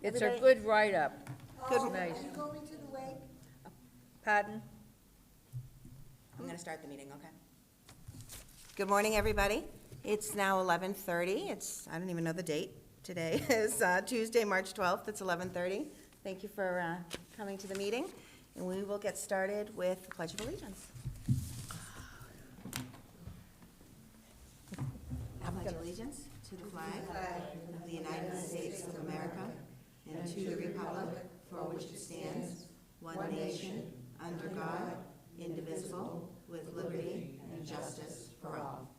It's a Everybody- good write-up. Good. Nice. Are you going to the wake? Pardon? I'm going to start the meeting, okay? Good morning, everybody. It's now 11:30. I don't even know the date. Today is Tuesday, March 12th. It's 11:30. Thank you for coming to the meeting. And we will get started with the Pledge of Allegiance. I pledge allegiance to the flag of the United States of America and to the republic for which it stands, one nation, under God, indivisible, with liberty and justice for all.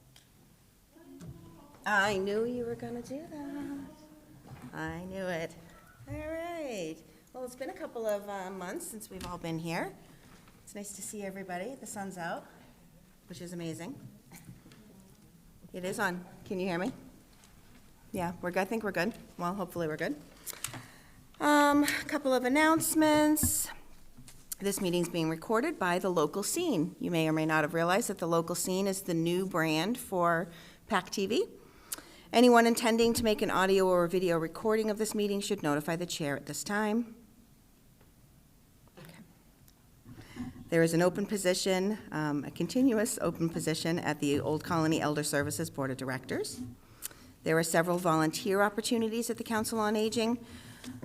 I knew you were going to do that. I knew it. All right. Well, it's been a couple of months since we've all been here. It's nice to see everybody. The sun's out, which is amazing. It is on. Can you hear me? Yeah, we're good. I think we're good. Well, hopefully we're good. A couple of announcements. This meeting's being recorded by The Local Scene. You may or may not have realized that The Local Scene is the new brand for PAC TV. Anyone intending to make an audio or video recording of this meeting should notify the chair at this time. Okay. There is an open position, a continuous open position at the Old Colony Elder Services Board of Directors. There are several volunteer opportunities at the Council on Aging,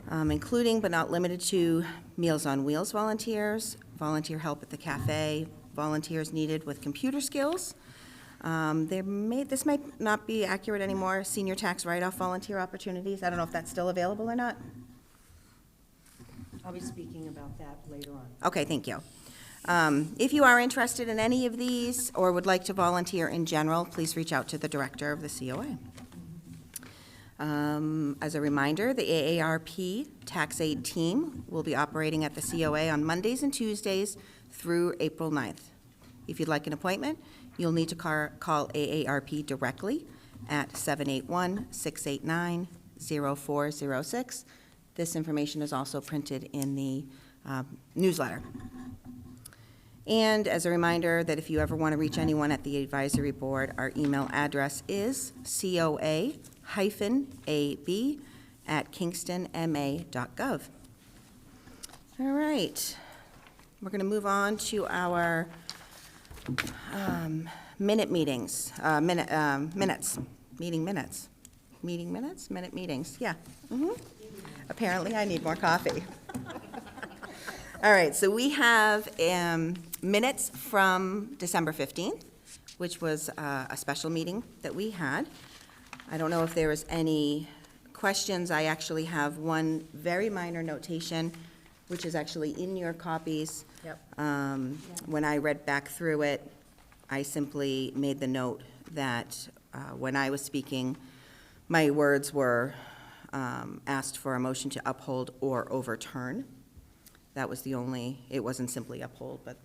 including but not limited to Meals on Wheels volunteers, volunteer help at the cafe, volunteers needed with computer skills. This might not be accurate anymore, senior tax write-off volunteer opportunities. I don't know if that's still available or not. I'll be speaking about that later on. Okay, thank you. If you are interested in any of these or would like to volunteer in general, please reach out to the director of the COA. As a reminder, the AARP Tax Aid Team will be operating at the COA on Mondays and Tuesdays through April 9th. If you'd like an appointment, you'll need to call AARP directly at 781-689-0406. This information is also printed in the newsletter. And as a reminder that if you ever want to reach anyone at the advisory board, our email address is coa-ab@kingstonma.gov. All right. We're going to move on to our minute meetings, minutes, minute meetings, yeah. Apparently, I need more coffee. All right, so we have minutes from December 15th, which was a special meeting that we had. I don't know if there was any questions. I actually have one very minor notation, which is actually in your copies. Yep. When I read back through it, I simply made the note that when I was speaking, my words were asked for a motion to uphold or overturn. That was the only, it wasn't simply uphold, but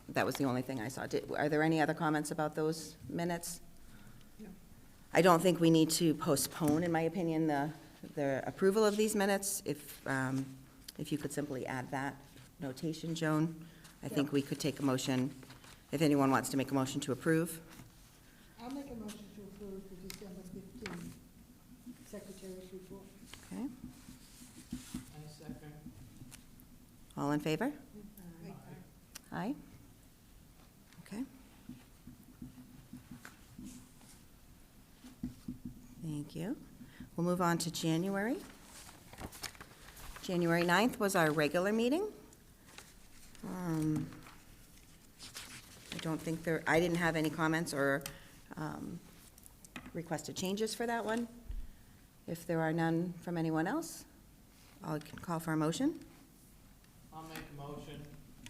that was the only thing I saw. Are there any other comments about those minutes? No. I don't think we need to postpone, in my opinion, the approval of these minutes. If you could simply add that notation, Joan, I think we could take a motion, if anyone wants to make a motion to approve. I'll make a motion to approve the December 15th Secretary's report. Okay, I second. all in favor? Aye. Okay. Thank you. We'll move on to January. January 9th was our regular meeting. I don't think I didn't have any comments or requested changes for that one. If there are none from anyone else, I can call for a motion. I'll make a motion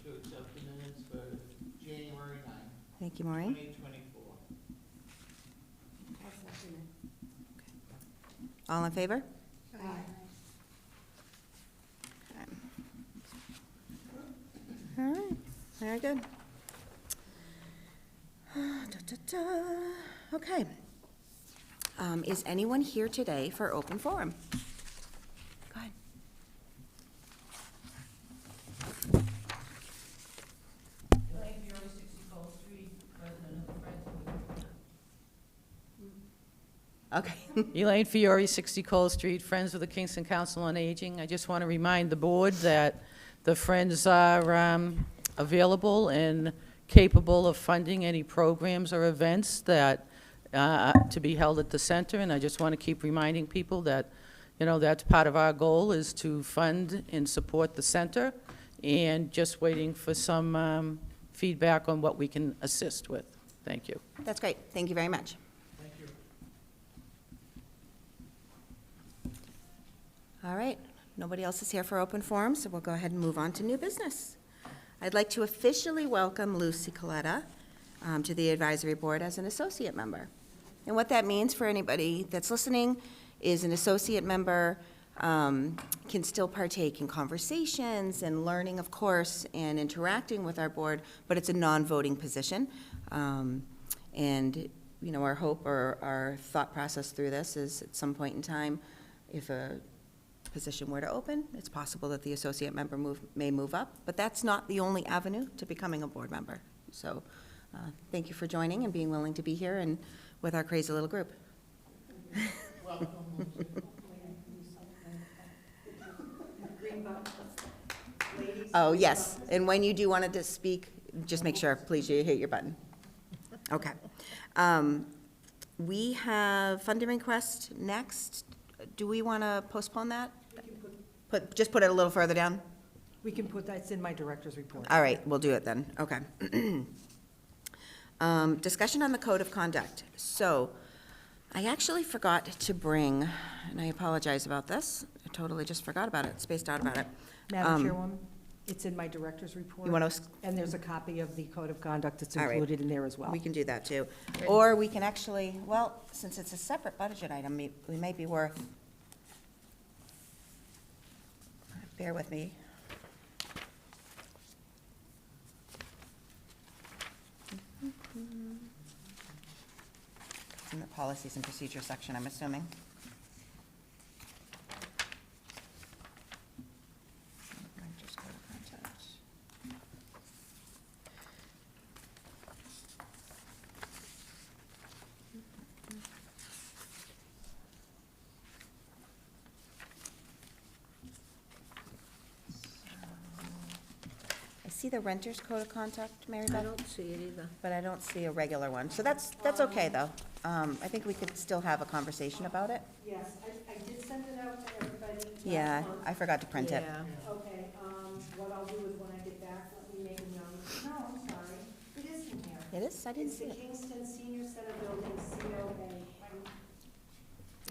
to accept the minutes for January 9th, Thank you, Maureen. 2024. All in favor? Aye. All right, very good. Okay. Is anyone here today for open forum? Go ahead. Elaine Bureau, 60 Cole Street, president of the Friends of the Okay. Elaine Fiore, 60 Cole Street, Friends of the Kingston Council on Aging. I just want to remind the board that the Friends are available and capable of funding any programs or events that, to be held at the center, and I just want to keep reminding people that, you know, that's part of our goal, is to fund and support the center, and just waiting for some feedback on what we can assist with. Thank you. That's great. Thank you very much. Thank you. All right, nobody else is here for open forum, so we'll go ahead and move on to new business. I'd like to officially welcome Lucy Coletta to the advisory board as an associate member. And what that means for anybody that's listening is an associate member can still partake in conversations and learning, of course, and interacting with our board, but it's a non-voting position. And, you know, our hope or our thought process through this is at some point in time, if a position were to open, it's possible that the associate member may move up, but that's not the only avenue to becoming a board member. So thank you for joining and being willing to be here and with our crazy little group. Welcome, Lucy. Oh, yes, and when you do want to speak, just make sure, please, you hit your button. Okay. We have funding request next. Do we want to postpone that? Just put it a little further down? We can put, that's in my director's report. All right, we'll do it then, okay. Discussion on the code of conduct. So, I actually forgot to bring, and I apologize about this, I totally just forgot about it, spaced out about it. Madam Chairwoman, it's in my director's report. You want to, And there's a copy of the code of conduct that's All right. included in there as well. we can do that too. Or we can actually, well, since it's a separate budget item, we may be worth, bear with me. It's in the policies and procedure section, I'm assuming. Renters code of conduct. I see the renters code of conduct, Mary Beth. I don't see it either. But I don't see a regular one, so that's okay, though. I think we could still have a conversation about it. Yes, I did send it out to everybody. last Yeah, month. I forgot to print it. Yeah. Okay, what I'll do is when I get back, let me make a note. No, I'm sorry, it is in here. It is? I didn't It's see the it. Kingston Senior Center Building,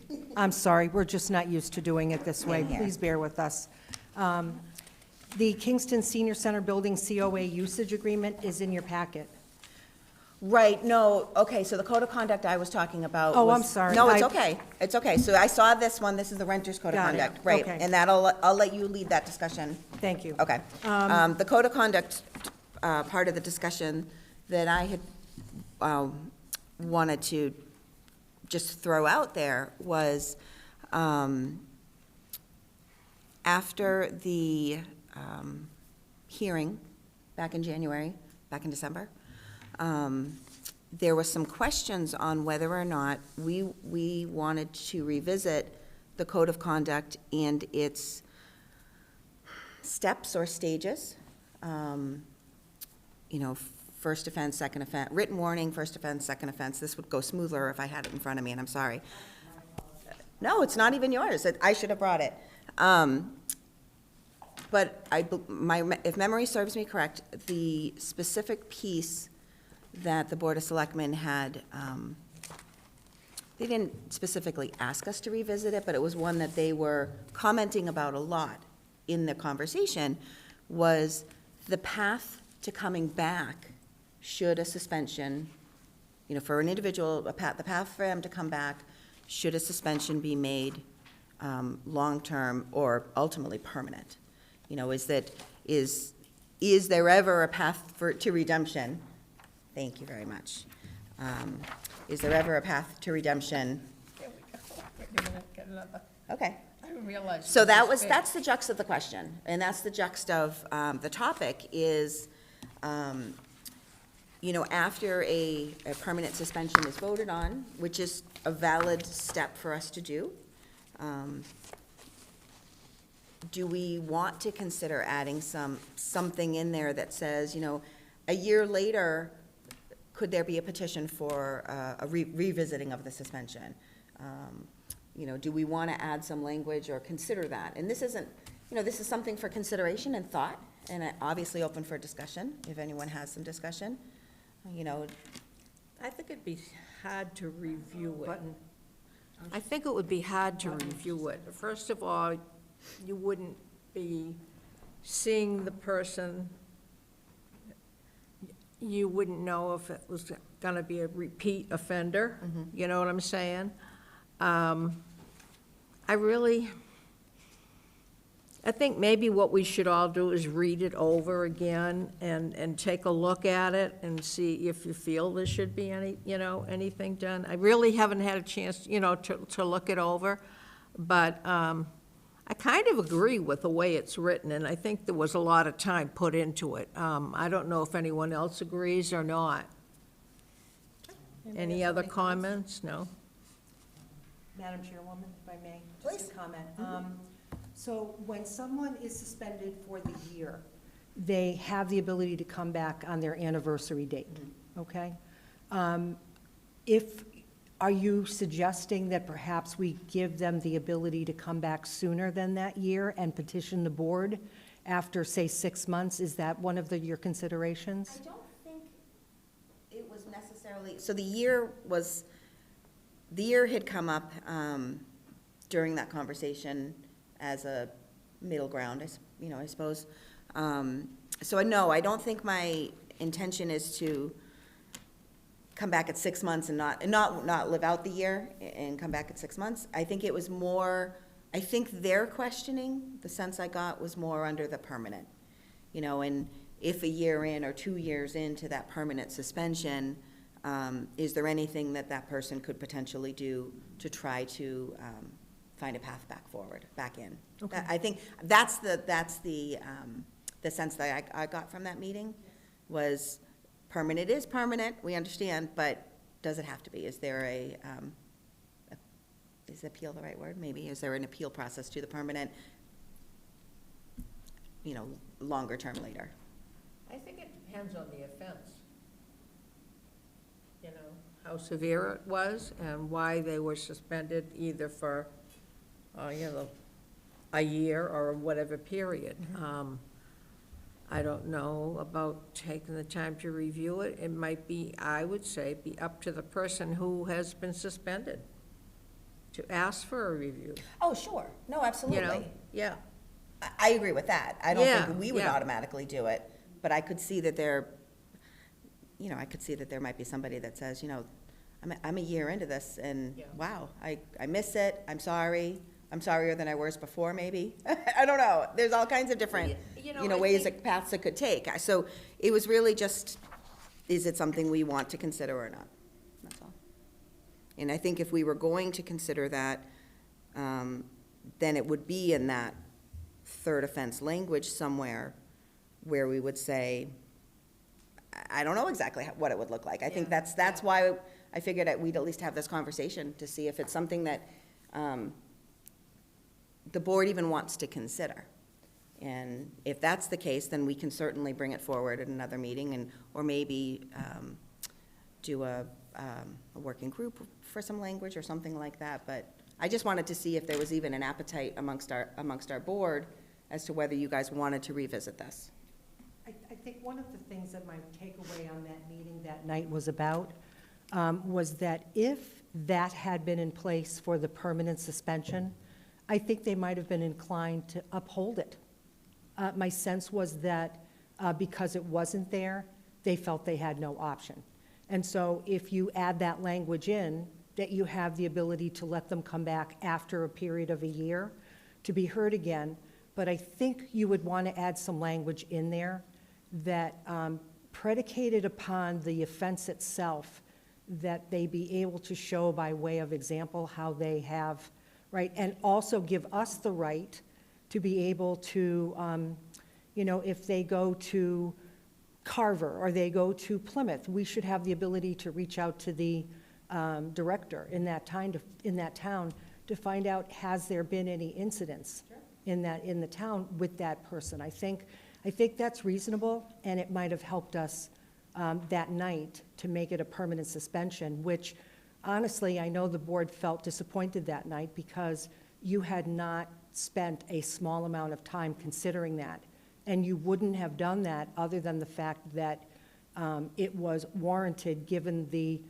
COA. I'm sorry, we're just not used to doing it this way. In here. Please bear with us. The Kingston Senior Center Building COA usage agreement is in your packet. Right, no, okay, so the code of conduct I was talking about Oh, was- I'm sorry. No, it's I- okay, it's okay. So I saw this one, this is the renters code of Got it. conduct. Right, Okay. and I'll let you lead that discussion. Thank you. Okay. The code of conduct, part of the discussion that I had wanted to just throw out there was, after the hearing back in January, back in December, there were some questions on whether or not we wanted to revisit the code of conduct and its steps or stages. You know, first offense, second offense, written warning, first offense, second offense. This would go smoother if I had it in front of me, and I'm sorry. No, it's not even yours. I should have brought it. But if memory serves me correct, the specific piece that the Board of Selectmen had, they didn't specifically ask us to revisit it, but it was one that they were commenting about a lot in the conversation, was the path to coming back should a suspension, you know, for an individual, the path for them to come back, should a suspension be made long-term or ultimately permanent? You know, is there ever a path to redemption? Thank you very much. Is there ever a path to redemption? There we go. Wait a minute, get another. Okay. I didn't realize. So it was big. that's the juxt of the question, and that's the juxt of the topic is, you know, after a permanent suspension is voted on, which is a valid step for us to do, do we want to consider adding something in there that says, you know, a year later, could there be a petition for a revisiting of the suspension? You know, do we want to add some language or consider that? And this isn't, you know, this is something for consideration and thought, and obviously open for discussion, if anyone has some discussion, you know. I think it'd be hard to review it. I think it would be hard to review it. First of all, you wouldn't be seeing the person. You wouldn't know if it was gonna be a repeat offender, you know what I'm saying? I think maybe what we should all do is read it over again and take a look at it and see if you feel there should be any, you know, anything done. I really haven't had a chance, you know, to look it over, but I kind of agree with the way it's written, and I think there was a lot of time put into it. I don't know if anyone else agrees or not. Any other comments? No? Madam Chairwoman, if I may, Please. just a comment. So when someone is suspended for the year, they have the ability to come back on their anniversary date, okay? Are you suggesting that perhaps we give them the ability to come back sooner than that year and petition the board after, say, 6 months? Is that one of your considerations? I don't think it was necessarily, so the year had come up during that conversation as a middle ground, I suppose. So no, I don't think my intention is to come back at 6 months and not live out the year and come back at 6 months. I think it was more, I think their questioning, the sense I got, was more under the permanent. You know, and if a year in or 2 years into that permanent suspension, is there anything that person could potentially do to try to find a path back forward, back in? Okay. I think that's the sense that I got from that meeting, was permanent is permanent, we understand, but does it have to be? Is there is appeal the right word? Maybe, is there an appeal process to the permanent, you know, longer term later? I think it depends on the offense. You know, how severe it was and why they were suspended, either for, you know, a year or whatever period. I don't know about taking the time to review it. It might be, I would say, be up to the person who has been suspended to ask for a review, Oh, sure, no, you absolutely. know? Yeah. I agree with that. I don't Yeah, think we would yeah. automatically do it, but I could see that there might be somebody that says, you know, I'm a year into this, and Yeah. wow, I miss it, I'm sorry. I'm sorrier than I was before, maybe. I don't know. There's all kinds of different, You know, I ways, think- paths it could take. So it was really just, is it something we want to consider or not? That's all. And I think if we were going to consider that, then it would be in that third offense language somewhere where we would say, I don't know exactly what it would look like. I think Yeah, that's why I figured that we'd at least have this conversation to see if it's something that the board even wants to consider. And if that's the case, then we can certainly bring it forward at another meeting, or maybe do a working group for some language or something like that. But I just wanted to see if there was even an appetite amongst our board as to whether you guys wanted to revisit this. I think one of the things that my takeaway on that meeting that night was about was that if that had been in place for the permanent suspension, I think they might have been inclined to uphold it. My sense was that because it wasn't there, they felt they had no option. And so if you add that language in, that you have the ability to let them come back after a period of a year to be heard again, but I think you would want to add some language in there that predicated upon the offense itself, that they be able to show by way of example how they have, right, and also give us the right to be able to, you know, if they go to Carver, or they go to Plymouth, we should have the ability to reach out to the director in that town to find out, has there been any incidents in the town with that person? I think that's reasonable, and it might have helped us that night to make it a permanent suspension, which honestly, I know the board felt disappointed that night because you had not spent a small amount of time considering that. And you wouldn't have done that other than the fact that it was warranted, given the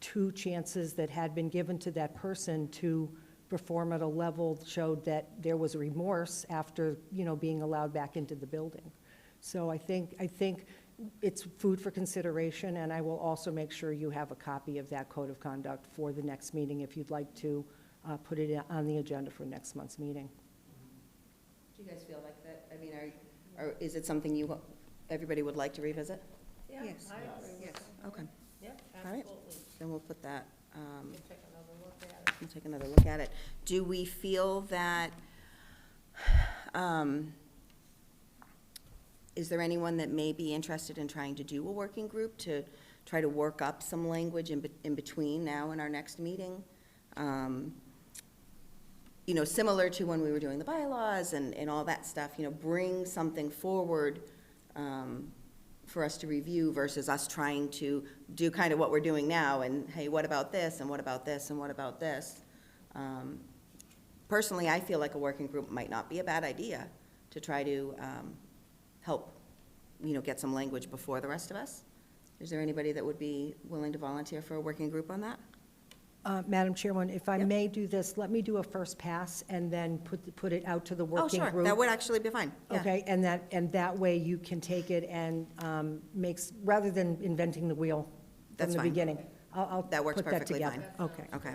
2 chances that had been given to that person to perform at a level showed that there was remorse after, being allowed back into the building. So I think it's food for consideration, and I will also make sure you have a copy of that code of conduct for the next meeting if you'd like to put it on the agenda for next month's meeting. Do you guys feel like that? I mean, is it something everybody would like to revisit? Yeah, Yes. I agree with Yes. that. Okay, Yeah, All right. absolutely. then we'll put that, We'll take another look at it. we'll take another look at it. Do we feel that, is there anyone that may be interested in trying to do a working group to try to work up some language in between now and our next meeting? Similar to when we were doing the bylaws and all that stuff, bring something forward for us to review versus us trying to do kind of what we're doing now and, hey, what about this, and what about this, and what about this? Personally, I feel like a working group might not be a bad idea to try to help, get some language before the rest of us. Is there anybody that would be willing to volunteer for a working group on that? Madam Chairwoman, if I Yep. may do this, let me do a first pass and then put it out to the working Oh, group. sure, that would actually be fine. Yeah. Okay, and that way you can take it and rather than inventing the wheel from That's the fine. beginning. I'll That works put that perfectly together. fine. Okay. Okay,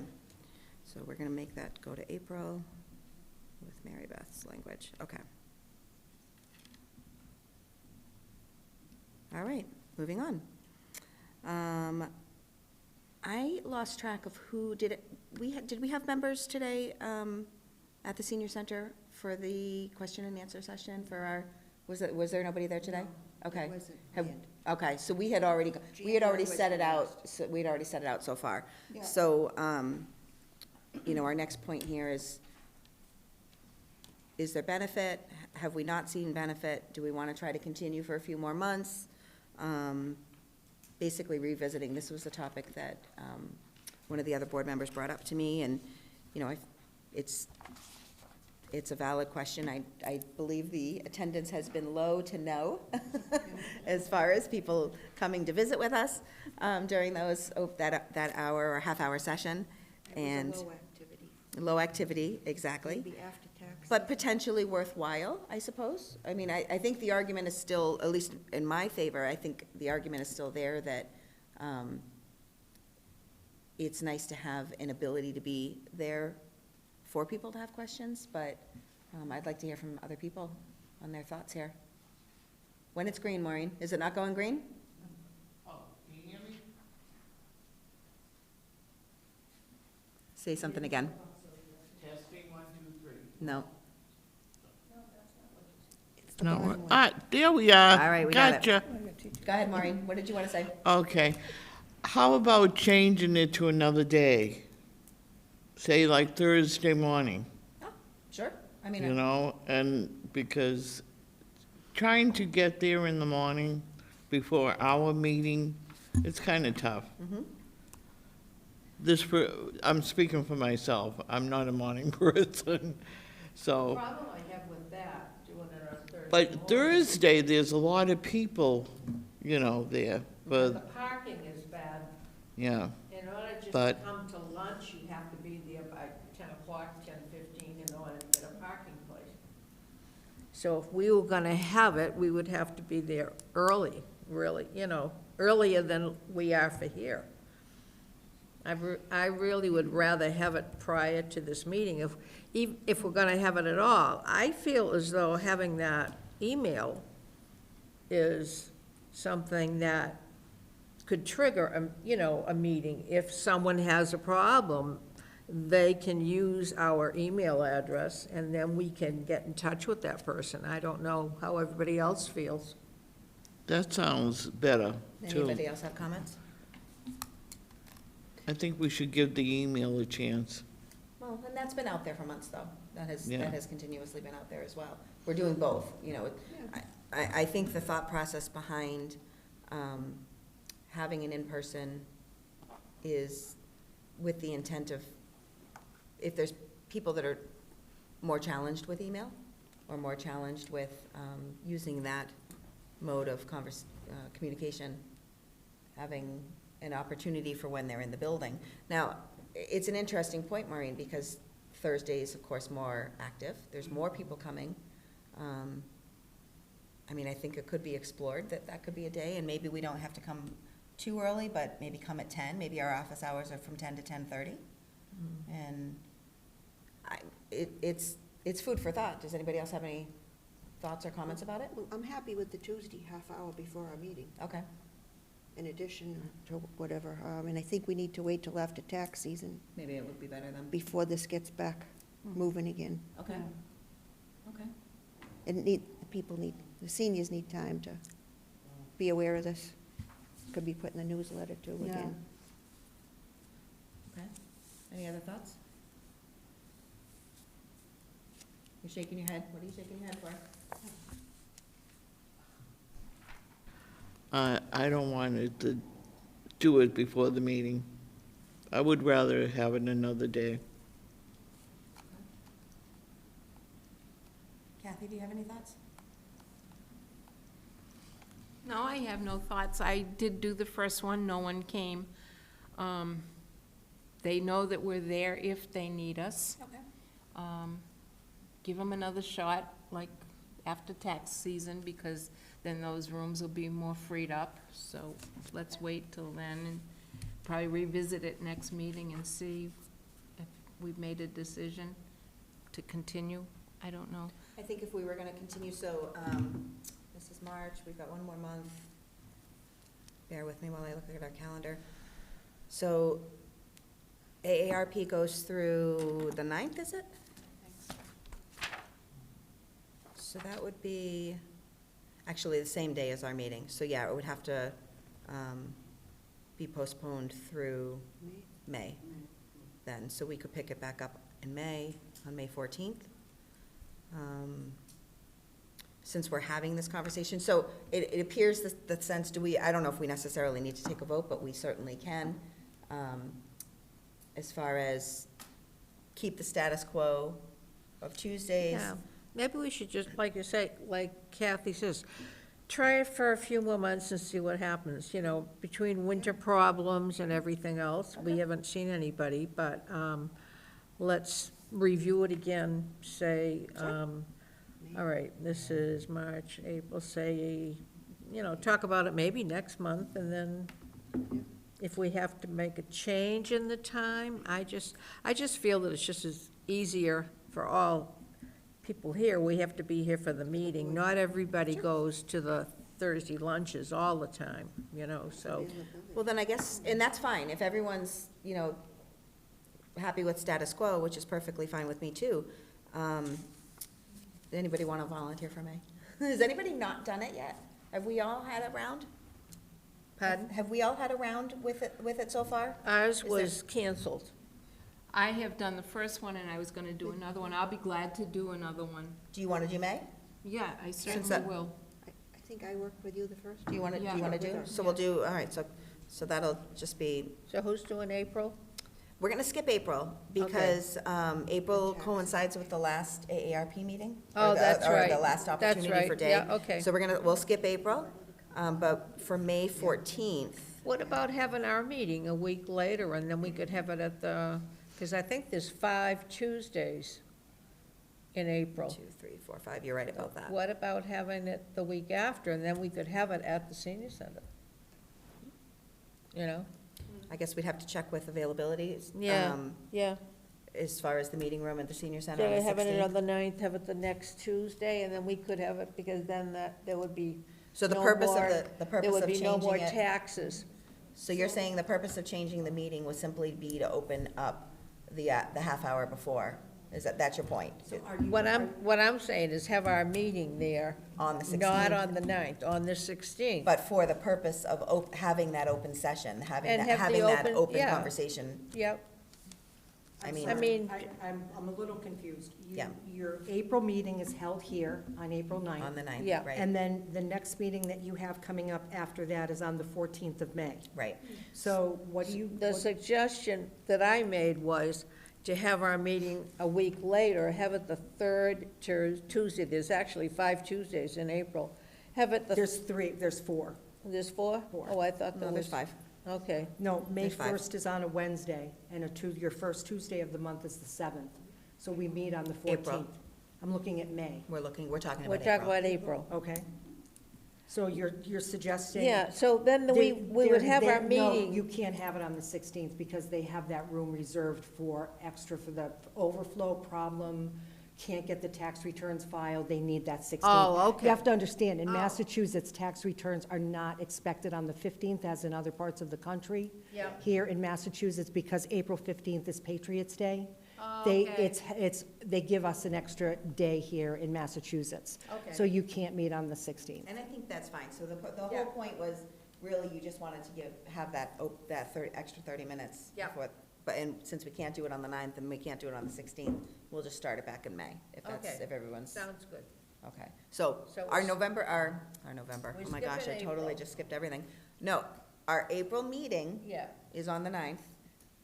so we're gonna make that go to April with Mary Beth's language, okay. All right, moving on. I lost track of who did it, did we have members today at the senior center for the question and answer session for our, was there nobody there today? Okay. wasn't Have- planned. Okay, so we had already set it out, we'd already set it out so far. Yeah. So, our next point here is there benefit? Have we not seen benefit? Do we want to try to continue for a few more months? Basically revisiting, this was the topic that one of the other board members brought up to me, and, it's a valid question. I believe the attendance has been low to no as far as people coming to visit with us during that hour or half-hour session. And It was a low activity, low activity, exactly. maybe after tax. But potentially worthwhile, I suppose. I mean, I think the argument is still, at least in my favor, I think the argument is still there that it's nice to have an ability to be there for people to have questions, but I'd like to hear from other people on their thoughts here. When it's green, Maureen, is it not going green? Oh, can you hear me? Say something again. Testing, 1, 2, 3. No. No, there we are. All right, we got it. Gotcha. Go ahead, Maureen. What did you want to say? Okay. How about changing it to another day? Say like Thursday morning, Oh, sure. I mean, you know, and because trying to get there in the morning before our meeting, it's kind of tough. I'm speaking for myself. I'm not a morning person, so. Problem I have with that, doing it on Thursday But morning, Thursday, there's a lot of people, you know, there, The but, parking is bad. yeah. In order just to But- come to lunch, you have to be there by 10 o'clock, 10:15 in order to get a parking place. So if we were gonna have it, we would have to be there early, really, earlier than we are for here. I really would rather have it prior to this meeting, if we're gonna have it at all. I feel as though having that email is something that could trigger, a meeting. If someone has a problem, they can use our email address, and then we can get in touch with that person. I don't know how everybody else feels. That sounds better, too. Anybody else have comments? I think we should give the email a chance. Well, and that's been out there for months, though. That Yeah. has continuously been out there as well. We're doing both, you know. I think the thought process behind having an in-person is with the intent of, if there's people that are more challenged with email, or more challenged with using that mode of communication, having an opportunity for when they're in the building. Now, it's an interesting point, Maureen, because Thursday is, of course, more active. There's more people coming. I mean, I think it could be explored that that could be a day, and maybe we don't have to come too early, but maybe come at 10. Maybe our office hours are from 10 to 10:30. And it's food for thought. Does anybody else have any thoughts or comments about it? Well, I'm happy with the Tuesday, half hour before our meeting, Okay. in addition to whatever. And I think we need to wait till after tax season Maybe it would be better then. before this gets back moving again. Okay. Okay. The seniors need time to be aware of this. Could be put in the newsletter too Yeah. again. Okay. Any other thoughts? You're shaking your head. What are you shaking your head for? I don't want it to do it before the meeting. I would rather have it another day. Kathy, do you have any thoughts? No, I have no thoughts. I did do the first one, no one came. They know that we're there if they need us. Okay. Give them another shot, like after tax season, because then those rooms will be more freed up. So let's wait till then and probably revisit it next meeting and see if we've made a decision to continue. I don't know. I think if we were gonna continue, so, this is March, we've got one more month. Bear with me while I look at our calendar. So, AARP goes through the 9th, is it? So that would be, actually, the same day as our meeting. So, yeah, it would have to, be postponed through May then. So we could pick it back up in May, on May 14th. Since we're having this conversation, so it appears the sense, I don't know if we necessarily need to take a vote, but we certainly can, as far as keep the status quo of Tuesdays. Yeah, maybe we should just, like you say, like Kathy says, try it for a few more months and see what happens, you know, between winter problems and everything else. We haven't seen anybody, but let's review it again, say, all right, this is March, April, say, you know, talk about it maybe next month, and then if we have to make a change in the time, I just feel that it's just as easier for all people here. We have to be here for the meeting. Not everybody goes to the Thursday lunches all the time, you know, so. Well, then I guess, and that's fine, if everyone's, you know, happy with status quo, which is perfectly fine with me too. Does anybody want to volunteer for May? Has anybody not done it yet? Have we all had a round? Pardon? Have we all had a round with it so far? Ours Is there- was canceled. I have done the first one, and I was gonna do another one. I'll be glad to do another one. Do you want to do May? Yeah, I certainly that- will. I think I worked with you the first. Do you want to, Yeah. do? So we'll do, all right, so that'll just be, So who's doing April? we're going to skip April because April coincides with the last AARP meeting. Oh, or that's Or right. the last That's opportunity right. for day. Yeah, okay. So we'll skip April, but for May 14th, What about having our meeting a week later, and then we could have it at the, because I think there's 5 Tuesdays in April. 2, 3, 4, 5, you're right about that. What about having it the week after, and then we could have it at the senior center? You know? I guess we'd have to check with availability. Yeah, yeah. As far as the meeting room at the senior center on So the have it on 16th. the 9th, have it the next Tuesday, and then we could have it, because then there would be So the no purpose of more- the purpose There would of be no more changing it. taxes. So you're saying the purpose of changing the meeting would simply be to open up the half hour before? That's your point? What I'm saying is have our meeting there. On the Not 16th. on the 9th, on the 16th. But for the purpose of having that open session, having And that, have the having that open- open yeah. conversation, Yep, I mean. I mean, I'm a little confused. Yeah. Your April meeting is held here on April 9th. On the 9th, Yeah. right, And then the next meeting that you have coming up after that is on the 14th of May. right. So what do you? the suggestion that I made was to have our meeting a week later, have it the third Tuesday. There's actually 5 Tuesdays in April. Have it the, There's 4. there's 4? Four. Oh, I thought No, there there's was. 5. Okay, No, May There's 5. 1st is on a Wednesday, and your first Tuesday of the month is the 7th. So we meet on the 14th. April. I'm looking at May, We're talking we're about talking April. about April. okay? So you're suggesting? Yeah, so then we would have our No, meeting. you can't have it on the 16th because they have that room reserved for the overflow problem, can't get the tax returns filed, they need that 16th. Oh, okay. You have to understand, in Oh. Massachusetts, tax returns are not expected on the 15th as in other parts of the country. Yeah. Here in Massachusetts, because April 15th is Patriots' Day, Oh, they, okay. they give us an extra day here in Massachusetts. Okay. So you can't meet on the 16th. And I think that's fine, so the Yeah. whole point was, really, you just wanted to have that extra 30 minutes. Yeah. But, and since we can't do it on the 9th, and we can't do it on the 16th, we'll just start it back in May, Okay. if everyone's, Sounds good. okay. So, So our we're- November, We're oh my gosh, I skipping totally April. just skipped everything. No, our April meeting Yeah. is on the 9th,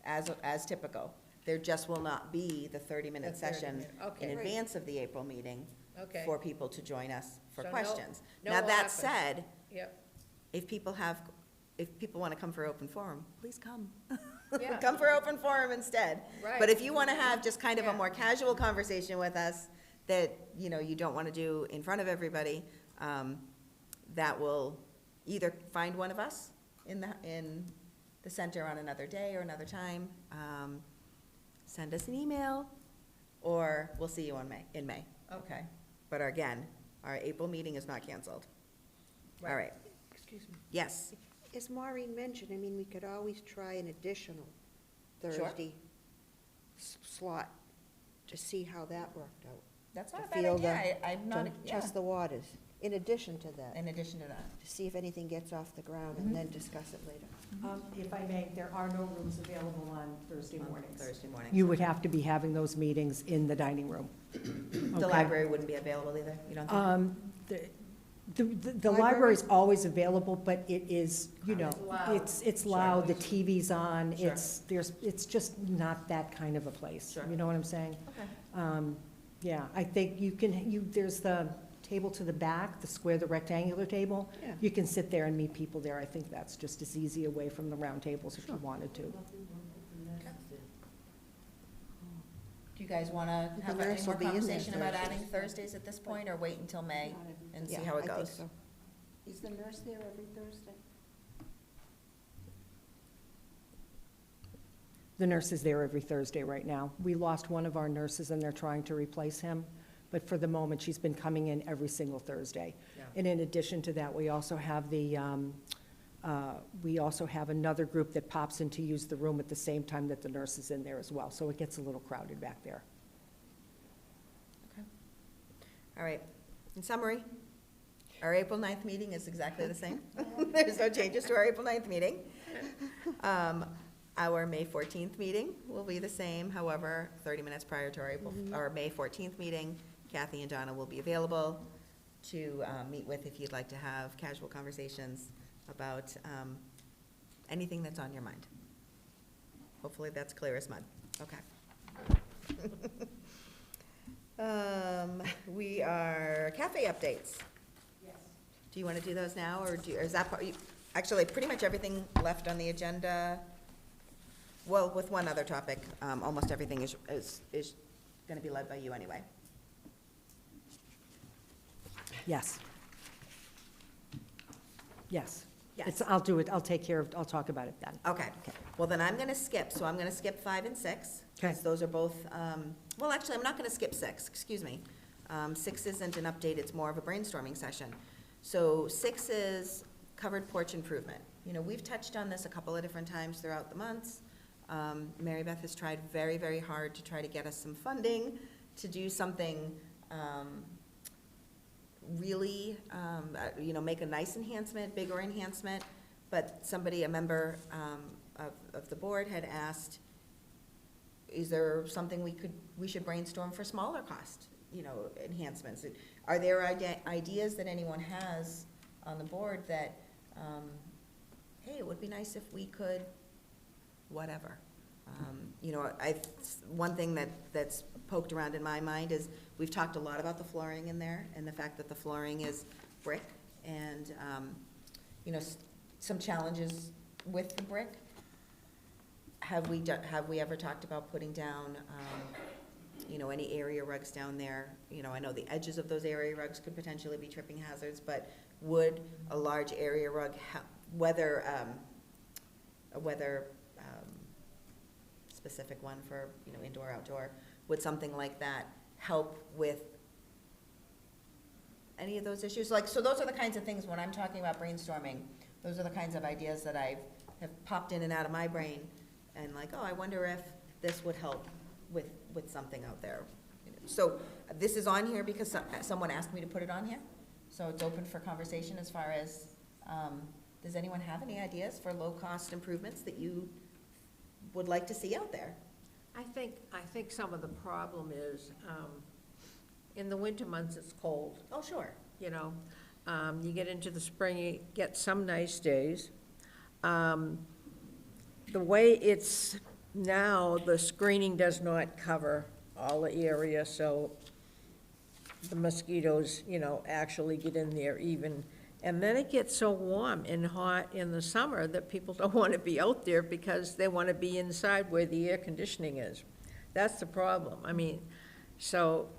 as typical. There just will not be the 30-minute The 30 session minute, okay. in advance of the April meeting Okay. for people to join us for So no- questions. no Now, that office. said, Yep. if people want to come for open forum, please come. Yeah. Come for open forum instead. Right. But if you want to have just kind of a Yeah. more casual conversation with us that, you don't want to do in front of everybody, that will either find one of us in the center on another day or another time, send us an email, or we'll see you in May. Okay. But again, our April meeting is not canceled. All right. Excuse me. Yes. As Maureen mentioned, I mean, we could always try an additional Sure. Thursday slot to see how that worked out. That's To not a bad feel idea. the- I'm not, To yeah, test the waters, in addition to that, in addition to that. to see if anything gets off the ground Mm-hmm. and then discuss it later. If I may, there are no rooms available on Thursday On mornings. Thursday morning. You would have to be having those meetings in the dining room. The Okay. library wouldn't be available either, you don't think? The library's always available, but it is, loud. it's loud, the TV's on, Sure. it's just not that kind of a place. Sure. You know what I'm saying? Okay. Yeah, I think there's the table to the back, the rectangular table. Yeah. You can sit there and meet people there. I think that's just as easy away from the round tables if you wanted to. Do you guys want to The have any nurse more will be in there conversation about Thursdays. adding Thursdays at this point, or wait until May and see Yeah, how it I think goes? so. Is the nurse there every Thursday? The nurse is there every Thursday right now. We lost one of our nurses and they're trying to replace him, but for the moment, she's been coming in every single Thursday. Yeah. And in addition to that, we also have another group that pops in to use the room at the same time that the nurse is in there as well, so it gets a little crowded back there. All right. In summary, our April 9th meeting is exactly the same. There's no changes to our April 9th meeting. Our May 14th meeting will be the same, however, 30 minutes prior to our May 14th meeting, Kathy and Donna will be available to meet with if you'd like to have casual conversations about anything that's on your mind. Hopefully that's clear as mud. Okay. We are cafe updates. Yes. Do you want to do those now, or is that part, actually, pretty much everything left on the agenda? Well, with one other topic, almost everything is going to be led by you anyway. Yes. Yes. Yes. I'll talk about it then. Okay, well, then I'm going to skip, so I'm going to skip 5 and 6. Because Okay. those are both, well, actually, I'm not going to skip 6, excuse me. 6 isn't an update, it's more of a brainstorming session. So 6 is covered porch improvement. We've touched on this a couple of different times throughout the months. Mary Beth has tried very, very hard to try to get us some funding to do something really, make a nice enhancement, bigger enhancement. But somebody, a member of the board had asked, is there something we should brainstorm for smaller cost, enhancements? Are there ideas that anyone has on the board that, hey, it would be nice if we could, whatever. One thing that's poked around in my mind is, we've talked a lot about the flooring in there, and the fact that the flooring is brick, and, some challenges with the brick. Have we ever talked about putting down, any area rugs down there? I know the edges of those area rugs could potentially be tripping hazards, but would a large area rug, whether a weather specific one for, indoor, outdoor, would something like that help with any of those issues? So those are the kinds of things, when I'm talking about brainstorming, those are the kinds of ideas that have popped in and out of my brain, and I wonder if this would help with something out there. So this is on here because someone asked me to put it on here, so it's open for conversation as far as, does anyone have any ideas for low-cost improvements that you would like to see out there? I think some of the problem is, in the winter months, it's cold, Oh, sure. You get into the spring, you get some nice days. The way it's now, the screening does not cover all the area, so the mosquitoes, actually get in there even. And then it gets so warm and hot in the summer that people don't want to be out there because they want to be inside where the air conditioning is. That's the problem. So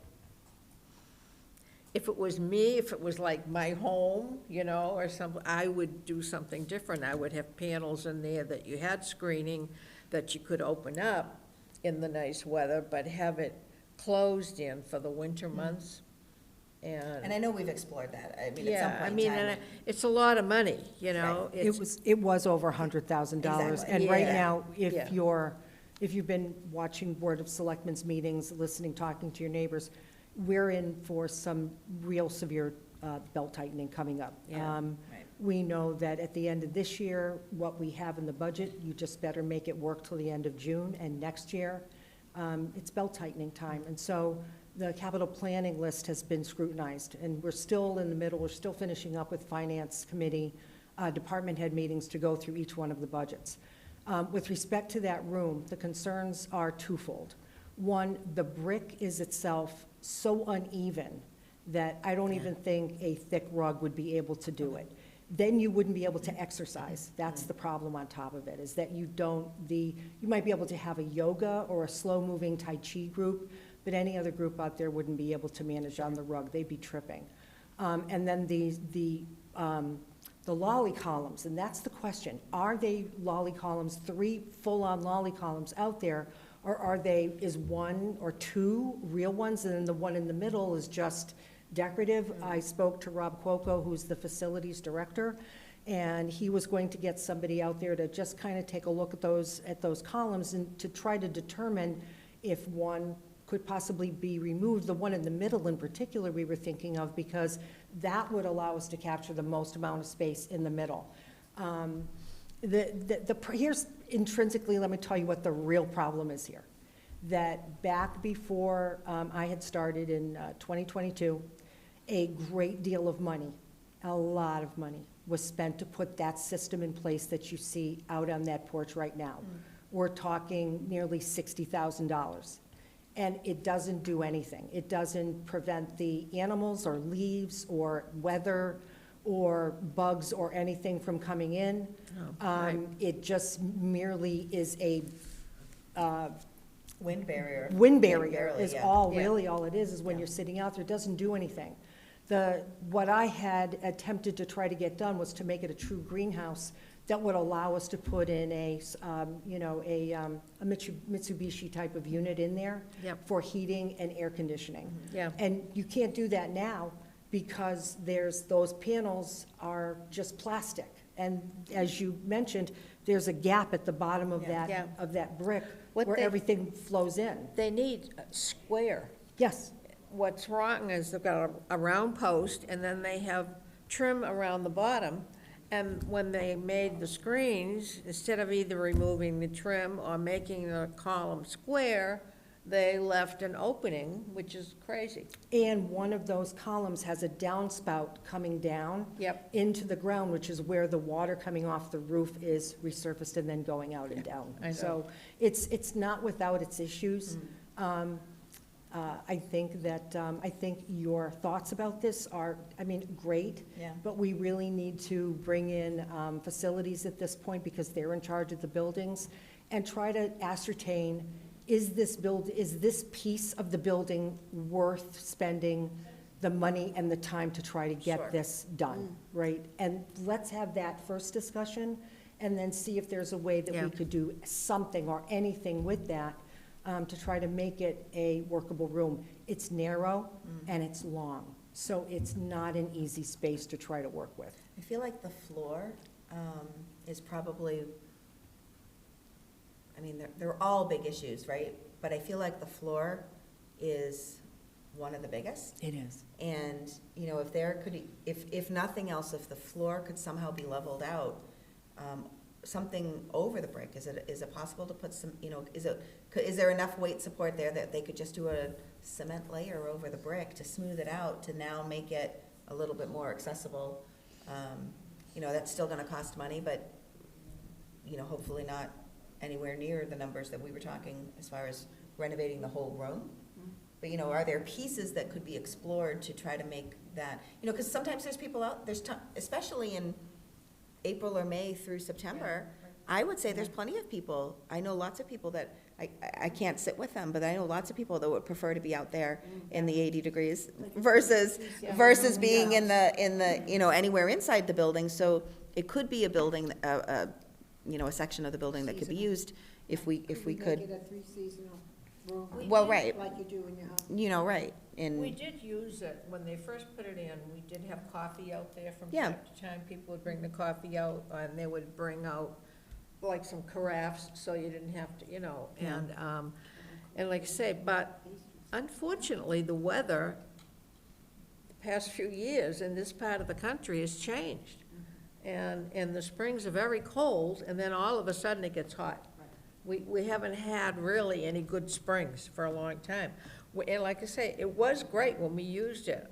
if it was me, if it was like my home, or something, I would do something different. I would have panels in there that you had screening that you could open up in the nice weather, but have it closed in for the winter months. And I know we've explored that. At some Yeah, point in time. it's a lot of money, Right. It was over $100,000. Exactly. And right Yeah. now, Yeah. if you've been watching Board of Selectmen's meetings, listening, talking to your neighbors, we're in for some real severe belt tightening coming up. Yeah. Right. We know that at the end of this year, what we have in the budget, you just better make it work till the end of June, and next year, it's belt tightening time. And so the capital planning list has been scrutinized, and we're still in the middle, we're still finishing up with Finance Committee, department head meetings to go through each one of the budgets. With respect to that room, the concerns are twofold. One, the brick is itself so uneven that I don't even think a thick rug would be able to do it. Then you wouldn't be able to exercise. That's the problem on top of it, is that you might be able to have a yoga or a slow-moving Tai Chi group, but any other group out there wouldn't be able to manage on the rug. They'd be tripping. And then the lolly columns, and that's the question. Are they lolly columns, 3 full-on lolly columns out there, or is 1 or 2 real ones, and then the one in the middle is just decorative? I spoke to Rob Cuoco, who's the facilities director, and he was going to get somebody out there to just kind of take a look at those columns and to try to determine if one could possibly be removed. The one in the middle in particular we were thinking of, because that would allow us to capture the most amount of space in the middle. Here's intrinsically, let me tell you what the real problem is here. That back before I had started in 2022, a great deal of money, a lot of money, was spent to put that system in place that you see out on that porch right now. We're talking nearly $60,000. And it doesn't do anything. It doesn't prevent the animals or leaves or weather or bugs or anything from coming in. right. It just merely is a Wind barrier. wind barrier Barely, is yeah. all, Yeah. really all it is when Yeah. you're sitting out there. It doesn't do anything. What I had attempted to try to get done was to make it a true greenhouse that would allow us to put in a Mitsubishi type of unit in there Yep. for heating and air conditioning. Yeah. And you can't do that now because those panels are just plastic. And as you mentioned, there's a gap at the bottom of Yeah. that brick What where they- everything flows in. They need a square. Yes, What's wrong is they've got a round post, and then they have trim around the bottom. And when they made the screens, instead of either removing the trim or making the column square, they left an opening, which is crazy. and one of those columns has a downspout coming down. Yep. Into the ground, which is where the water coming off the roof is resurfaced and then going out and down. I know. So it's not without its issues. I think your thoughts about this are, I mean, great. Yeah. But we really need to bring in facilities at this point because they're in charge of the buildings and try to ascertain, is this piece of the building worth spending the money and the time to try to Sure. get this done, right? And let's have that first discussion and then see if there's a way that Yeah. we could do something or anything with that to try to make it a workable room. It's narrow and it's long, so it's not an easy space to try to work with. I feel like the floor is probably, I mean, they're all big issues, right? But I feel like the floor is one of the biggest. It is. And, you know, if there could, if nothing else, if the floor could somehow be leveled out, something over the brick, is it possible to put some, you know, is there enough weight support there that they could just do a cement layer over the brick to smooth it out, to now make it a little bit more accessible? You know, that's still gonna cost money, but, you know, hopefully not anywhere near the numbers that we were talking as far as renovating the whole room. But, you know, are there pieces that could be explored to try to make that, you know, because sometimes there's people out, especially in April or May through September, I would say there's plenty of people, I know lots of people that, I can't sit with them, but I know lots of people that would prefer to be out there in the 80 degrees versus being in the, you know, anywhere inside the building. So it could be a building, you know, a section of the building that could be used if we Make could, it a three-seasonal room. well, right, Like you do in your house. you know, right. We And, did use it, when they first put it in, we did have coffee out there from Yeah. time to time. People would bring the coffee out, and they would bring out like some carafes, so you didn't have to, you know, and like I say, but unfortunately, the weather the past few years in this part of the country has changed. And the springs are very cold, and then all of a sudden it gets hot. We haven't had really any good springs for a long time. And like I say, it was great when we used it.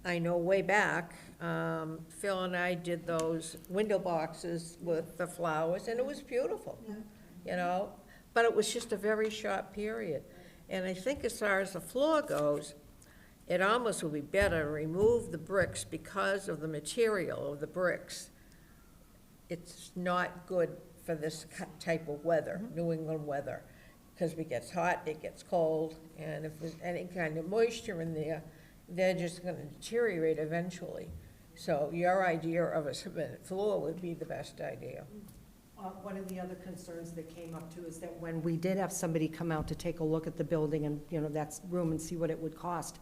I know way back, Phil and I did those window boxes with the flowers, and it was beautiful, you know? But it was just a very short period. And I think as far as the floor goes, it almost would be better to remove the bricks because of the material of the bricks. It's not good for this type of weather, New England weather, because it gets hot, it gets cold, and if there's any kind of moisture in there, they're just gonna deteriorate eventually. So your idea of a cement floor would be the best idea. One of the other concerns that came up too is that when we did have somebody come out to take a look at the building and, you know, that room and see what it would cost,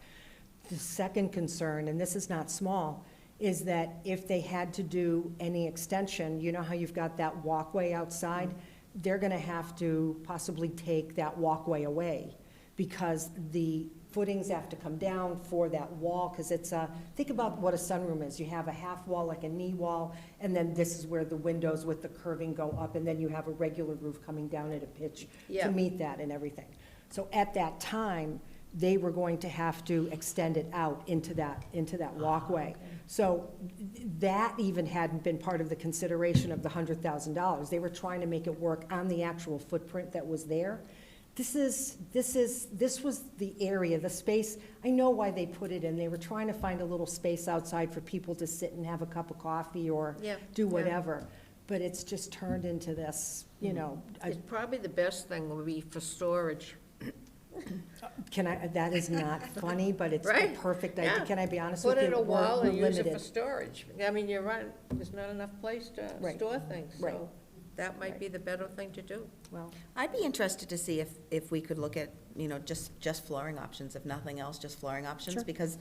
the second concern, and this is not small, is that if they had to do any extension, you know how you've got that walkway outside? They're gonna have to possibly take that walkway away because the footings have to come down for that wall, because it's think about what a sunroom is. You have a half wall, like a knee wall, and then this is where the windows with the curving go up, and then you have a regular roof coming down at a pitch Yeah. to meet that and everything. So at that time, they were going to have to extend it out into that walkway. So that even hadn't been part of the consideration of the $100,000. They were trying to make it work on the actual footprint that was there. This was the area, the space, I know why they put it in. They were trying to find a little space outside for people to sit and have a cup of coffee or Yeah, do yeah. whatever. But it's just turned into this, you know, It's probably the best thing would be for storage. that is not funny, but it's the Right, perfect idea. yeah. Can I be honest with Put you? it in a wall We're and use it for limited. storage. I mean, you're right, there's not enough place to Right. store things, Right. so that might be the better thing to do. Well, I'd be interested to see if we could look at, you know, just flooring options, if nothing else, just flooring options, Sure. because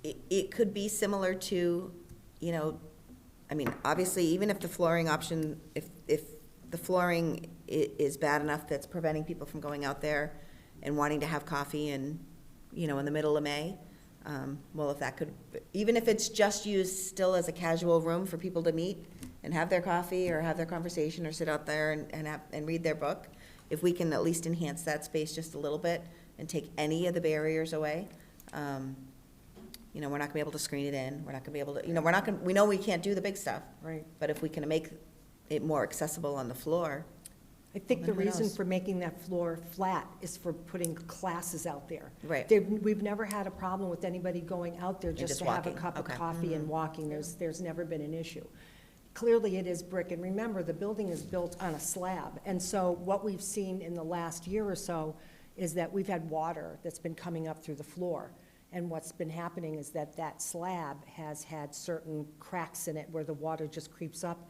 it could be similar to you know, I mean, obviously, even if the flooring option, if the flooring is bad enough that's preventing people from going out there and wanting to have coffee in, you know, in the middle of May, well, if that could, even if it's just used still as a casual room for people to meet and have their coffee or have their conversation or sit out there and read their book, if we can at least enhance that space just a little bit and take any of the barriers away, you know, we're not gonna be able to screen it in, we're not gonna be able to, you know, we know we can't do the big stuff. Right. But if we can make it more accessible on the floor, I think the Well, then who reason knows? for making that floor flat is for putting classes out there. Right. We've never had a problem with anybody going out there just just to have a walking, cup of okay. coffee and walking. There's never been an issue. Clearly, it is brick, and remember, the building is built on a slab. And so what we've seen in the last year or so is that we've had water that's been coming up through the floor. And what's been happening is that that slab has had certain cracks in it where the water just creeps up.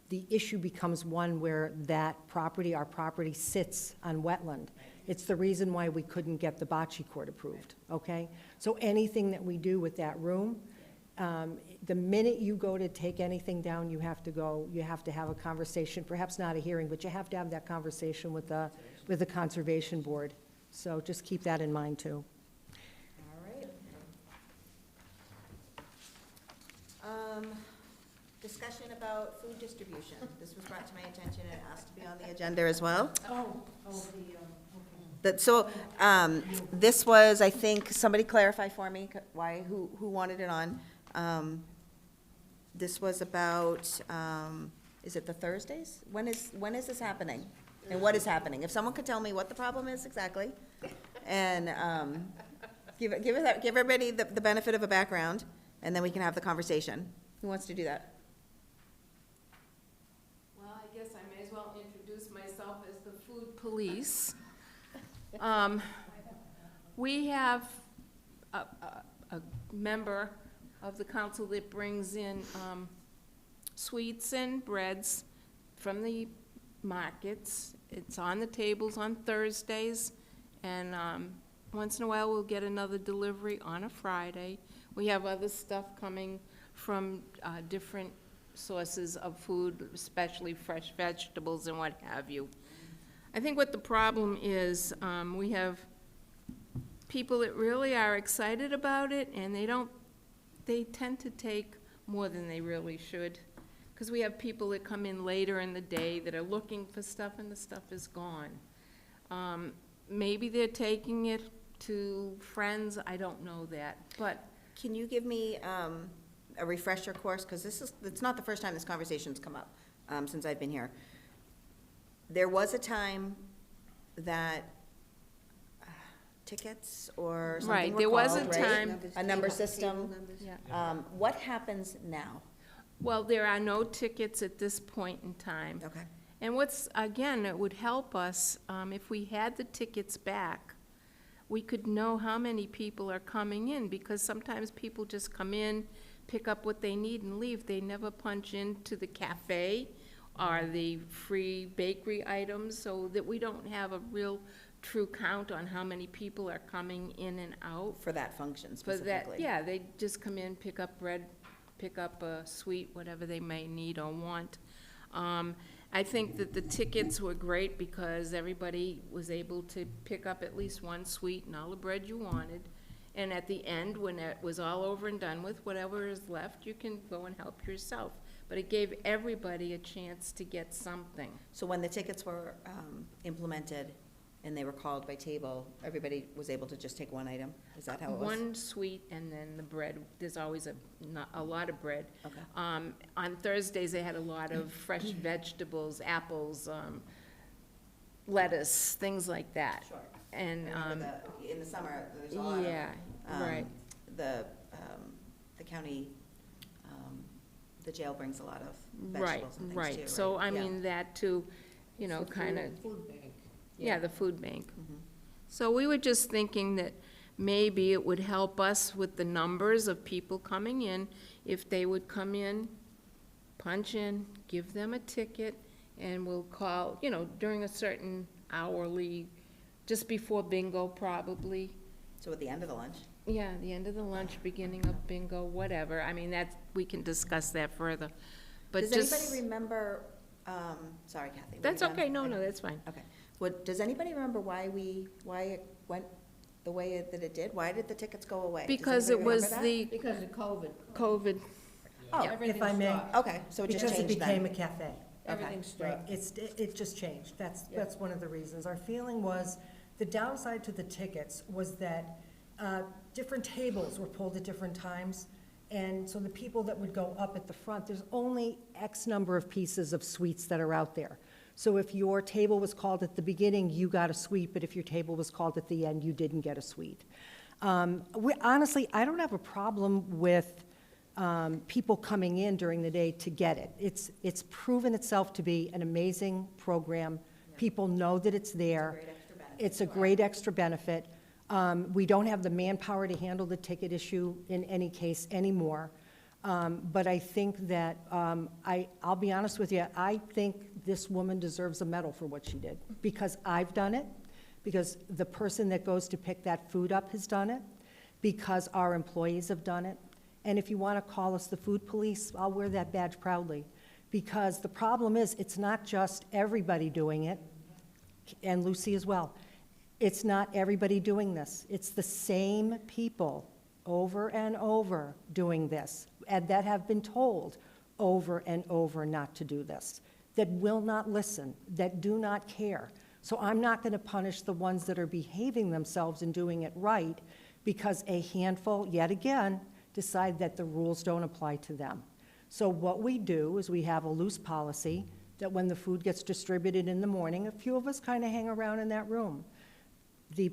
The issue becomes one where that property, our property, sits on wetland. It's the reason why we couldn't get the bocce court approved, okay? So anything that we do with that room, the minute you go to take anything down, you have to have a conversation, perhaps not a hearing, but you have to have that conversation with the Conservation Board. So just keep that in mind, too. all right. Discussion about food distribution. This was brought to my attention and asked to be on the agenda as well. This was, I think, somebody clarify for me who wanted it on. This was about, is it the Thursdays? When is this happening? And what is happening? If someone could tell me what the problem is exactly, and give everybody the benefit of a background, and then we can have the conversation. Who wants to do that? Well, I guess I may as well introduce myself as the food police. We have a member of the council that brings in sweets and breads from the markets. It's on the tables on Thursdays, and once in a while we'll get another delivery on a Friday. We have other stuff coming from different sources of food, especially fresh vegetables and what have you. I think what the problem is, we have people that really are excited about it, and they tend to take more than they really should. Because we have people that come in later in the day that are looking for stuff, and the stuff is gone. Maybe they're taking it to friends, I don't know that, but Can you give me a refresher course? Because it's not the first time this conversation's come up since I've been here. There was a time that tickets or something Right, were there was a called, right? time- A number system. yeah. What happens now? Well, there are no tickets at this point in time. Okay. And again, it would help us, if we had the tickets back, we could know how many people are coming in, because sometimes people just come in, pick up what they need and leave. They never punch into the cafe or the free bakery items, so that we don't have a real true count on how many people are coming in and out. For that function For that, specifically? yeah, they just come in, pick up bread, pick up a sweet, whatever they may need or want. I think that the tickets were great because everybody was able to pick up at least one sweet and all the bread you wanted. And at the end, when it was all over and done with, whatever is left, you can go and help yourself. But it gave everybody a chance to get something. So when the tickets were implemented and they were called by table, everybody was able to just take one item? Is that how it was? One sweet and then the bread. There's always a lot of bread. Okay. On Thursdays, they had a lot of fresh vegetables, apples, lettuce, things like that. Sure. And, I remember in the summer, there's a lot of. yeah, right. The county, the jail brings a lot of Right, vegetables and things too, right? right. So, I Yeah. mean, that too, you know, kind of. Food bank. Yeah, the food bank. Mhm. So we were just thinking that maybe it would help us with the numbers of people coming in, if they would come in, punch in, give them a ticket, and we'll call, you know, during a certain hourly, just before bingo probably. So at the end of the lunch? Yeah, the end of the lunch, beginning of bingo, whatever. I mean, that's, we can discuss that further. But Does just. anybody remember, sorry Kathy. were you That's done? okay, no, that's fine. Okay. Does anybody remember why it went the way that it did? Why did the tickets go away? Does Because it anybody was remember the Because of COVID. COVID. Oh, If I may, that? Okay, so it just because it changed became a then. cafe. Everything Right, stopped. it just changed. That's one of the reasons. Our feeling was, the downside to the tickets was that different tables were pulled at different times, and so the people that would go up at the front, there's only X number of pieces of suites that are out there. So if your table was called at the beginning, you got a suite, but if your table was called at the end, you didn't get a suite. Honestly, I don't have a problem with people coming in during the day to get it. It's proven itself to be an amazing program. People know that it's there. It's a great extra benefit. We don't have the manpower to handle the ticket issue in any case anymore. But I think that, I'll be honest with you, I think this woman deserves a medal for what she did. Because I've done it, because the person that goes to pick that food up has done it, because our employees have done it. And if you want to call us the food police, I'll wear that badge proudly. Because the problem is, it's not just everybody doing it, and Lucy as well. It's not everybody doing this. It's the same people over and over doing this, and that have been told over and over not to do this, that will not listen, that do not care. So I'm not going to punish the ones that are behaving themselves and doing it right, because a handful, yet again, decide that the rules don't apply to them. So what we do is we have a loose policy that when the food gets distributed in the morning, a few of us kind of hang around in that room. The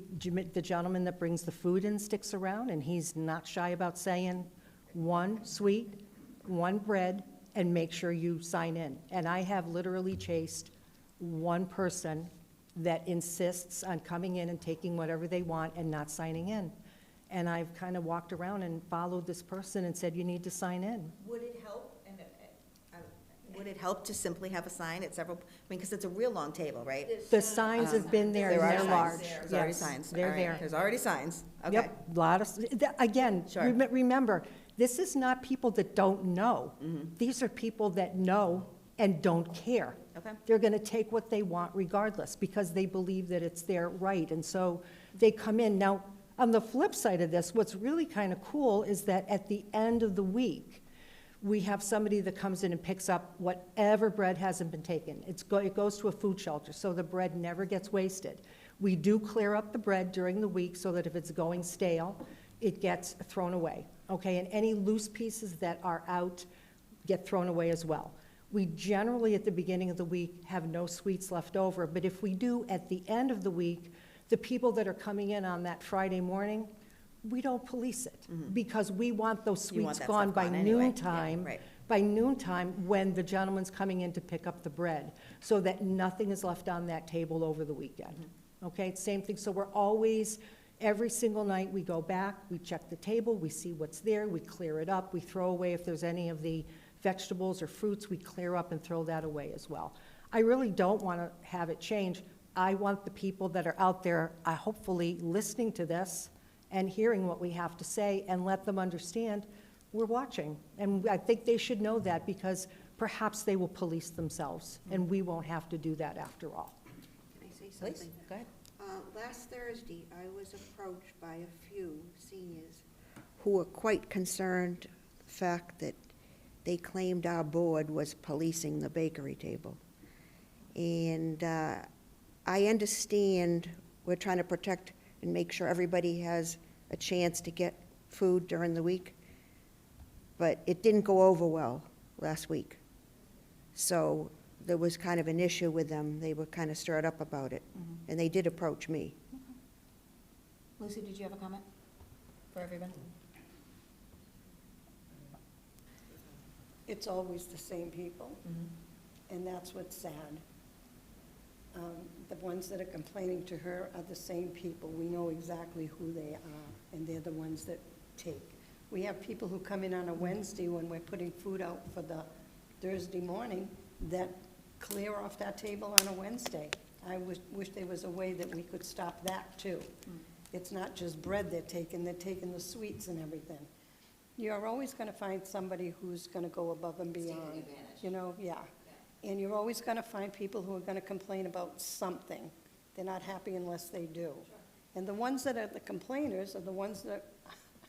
gentleman that brings the food in sticks around, and he's not shy about saying, one sweet, one bread, and make sure you sign in. And I have literally chased one person that insists on coming in and taking whatever they want and not signing in. And I've kind of walked around and followed this person and said, you need to sign in. Would it help, would it help to simply have a sign at several, because it's a real long table, right? The signs have been there, and There are they're signs. large. There's already Yes, signs. they're All right. there. There's already signs. Okay. Yep, again, Sure. remember, this is not people that don't know. These are people that know and don't care. Okay. They're going to take what they want regardless, because they believe that it's their right, and so they come in. Now, on the flip side of this, what's really kind of cool is that at the end of the week, we have somebody that comes in and picks up whatever bread hasn't been taken. It goes to a food shelter, so the bread never gets wasted. We do clear up the bread during the week so that if it's going stale, it gets thrown away, okay? And any loose pieces that are out get thrown away as well. We generally, at the beginning of the week, have no sweets left over, but if we do at the end of the week, the people that are coming in on that Friday morning, we don't police it, because we want those You want sweets that gone stuff by gone anyway. noontime. Yeah, right. By noontime, when the gentleman's coming in to pick up the bread, so that nothing is left on that table over the weekend. Okay, same thing, so we're always, every single night, we go back, we check the table, we see what's there, we clear it up, we throw away if there's any of the vegetables or fruits, we clear up and throw that away as well. I really don't want to have it change. I want the people that are out there, hopefully listening to this and hearing what we have to say, and let them understand we're watching. And I think they should know that, because perhaps they will police themselves, and we won't have to do that after all. Can I say Please, something? go ahead. Last Thursday, I was approached by a few seniors who were quite concerned the fact that they claimed our board was policing the bakery table. And I understand we're trying to protect and make sure everybody has a chance to get food during the week, but it didn't go over well last week. So there was kind of an issue with them. They were kind of stirred up about it, and they did approach me. Lucy, did you have a comment for everybody? It's always the same people, and that's what's sad. The ones that are complaining to her are the same people. We know exactly who they are, and they're the ones that take. We have people who come in on a Wednesday when we're putting food out for the Thursday morning that clear off that table on a Wednesday. I wish there was a way that we could stop that too. It's not just bread they're taking the sweets and everything. You're always gonna find somebody who's gonna go above and beyond. You know, yeah. And you're always gonna find people who are gonna complain about something. They're not happy unless they do. And the ones that are the complainers are the ones that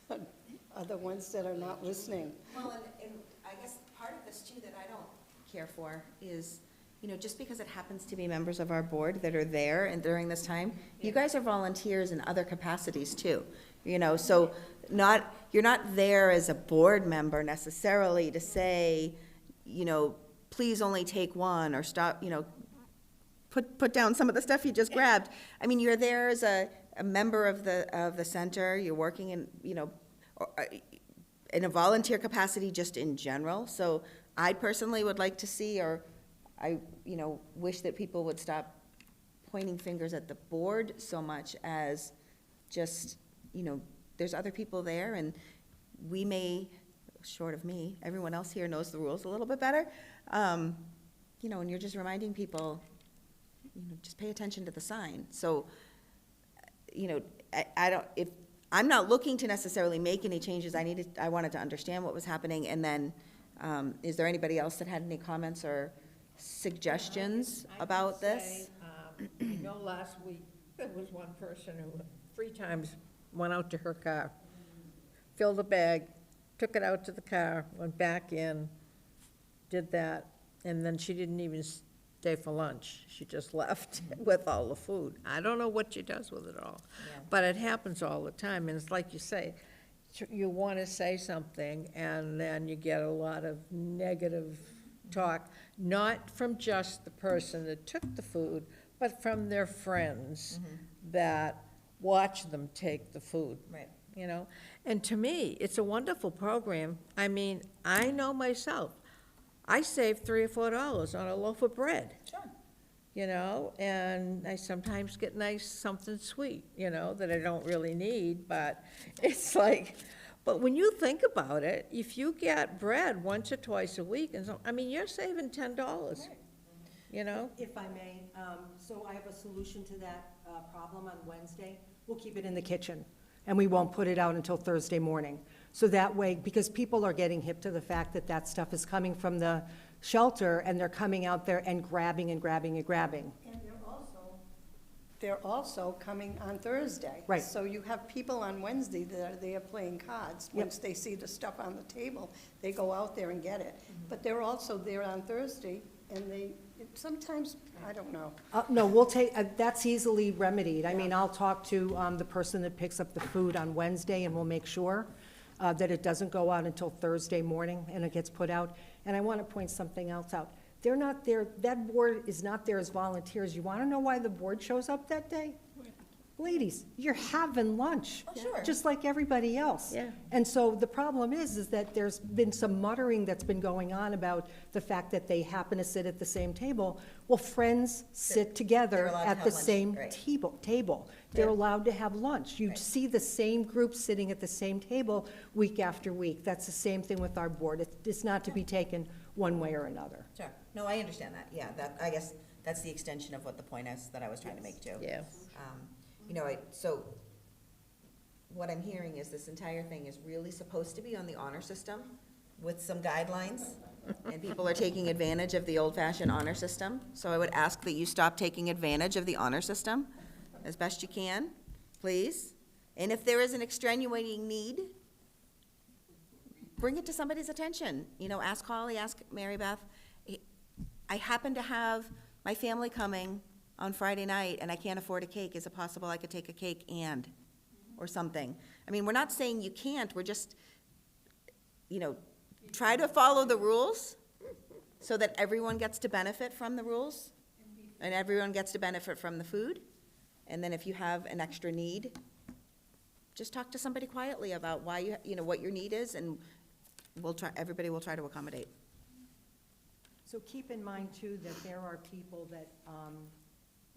are not listening. Well, and I guess part of this too that I don't care for is, you know, just because it happens to be members of our board that are there and during this time, you guys are volunteers in other capacities too. You know, so you're not there as a board member necessarily to say, you know, please only take one or stop, you know, put down some of the stuff you just grabbed. I mean, you're there as a member of the center, you're working in, you know, in a volunteer capacity just in general. So I personally would like to see, or I, you know, wish that people would stop pointing fingers at the board so much as just, you know, there's other people there, and we may, short of me, everyone else here knows the rules a little bit better. You know, and you're just reminding people, you know, just pay attention to the sign. So, you know, I'm not looking to necessarily make any changes. I wanted to understand what was happening, and then, is there anybody else that had any comments or suggestions about this? I know last week, there was one person who 3 times went out to her car, filled a bag, took it out to the car, went back in, did that, and then she didn't even stay for lunch. She just left with all the food. I don't know what she does with it all, but it happens all the time, and it's like you say, you want to say something, and then you get a lot of negative talk, not from just the person that took the food, but from their friends that watch them take the food. Right. You know, and to me, it's a wonderful program. I mean, I know myself, I save $3 or $4 on a loaf of bread. Sure. You know, and I sometimes get nice something sweet, you know, that I don't really need, but it's like, but when you think about it, if you get bread once or twice a week, and so, I mean, you're saving $10, you know? If I may, so I have a solution to that problem on Wednesday. We'll keep it in the kitchen, and we won't put it out until Thursday morning. So that way, because people are getting hip to the fact that that stuff is coming from the shelter, and they're coming out there and grabbing and grabbing and grabbing. And they're also coming on Thursday. Right. So you have people on Wednesday that are there playing cards. Once they see the stuff on the table, they go out there and get it. But they're also there on Thursday, and sometimes, I don't know. No, we'll take, that's easily remedied. I mean, I'll talk to the person that picks up the food on Wednesday, and we'll make sure that it doesn't go out until Thursday morning, and it gets put out. And I want to point something else out. They're not there, that board is not there as volunteers. You want to know why the board shows up that day? Ladies, you're having lunch. Oh, sure. Just like everybody else. Yeah. And so the problem is that there's been some muttering that's been going on about the fact that they happen to sit at the same table. Well, friends sit They're together allowed to at have the lunch, same right. table. They're Yeah. allowed to have lunch. You Right. see the same group sitting at the same table week after week. That's the same thing with our board. It's not to be taken one way or another. Sure. No, I understand that. Yeah, I guess that's the extension of what the point is that I was trying to make too. Yeah. You know, so what I'm hearing is this entire thing is really supposed to be on the honor system with some guidelines, and people are taking advantage of the old-fashioned honor system. So I would ask that you stop taking advantage of the honor system as best you can, please. And if there is an extenuating need, bring it to somebody's attention. You know, ask Holly, ask Mary Beth. I happen to have my family coming on Friday night, and I can't afford a cake. Is it possible I could take a cake or something? I mean, we're not saying you can't, we're just, you know, try to follow the rules so that everyone gets to benefit from the rules, and everyone gets to benefit from the food. And then if you have an extra need, just talk to somebody quietly about why you know, what your need is, and everybody will try to accommodate. So keep in mind, too, that there are people that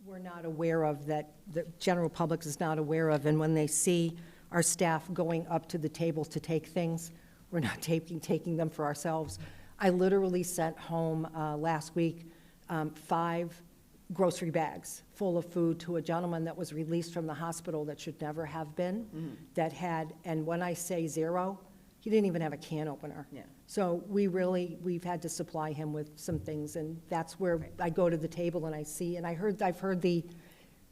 we're not aware of, that the general public is not aware of, and when they see our staff going up to the table to take things, we're not taking them for ourselves. I literally sent home last week 5 grocery bags full of food to a gentleman that was released from the hospital that should never have been, that had, and when I say zero, he didn't even have a can opener. Yeah. So we've had to supply him with some things, and that's where I go to the table and I see, and I've heard the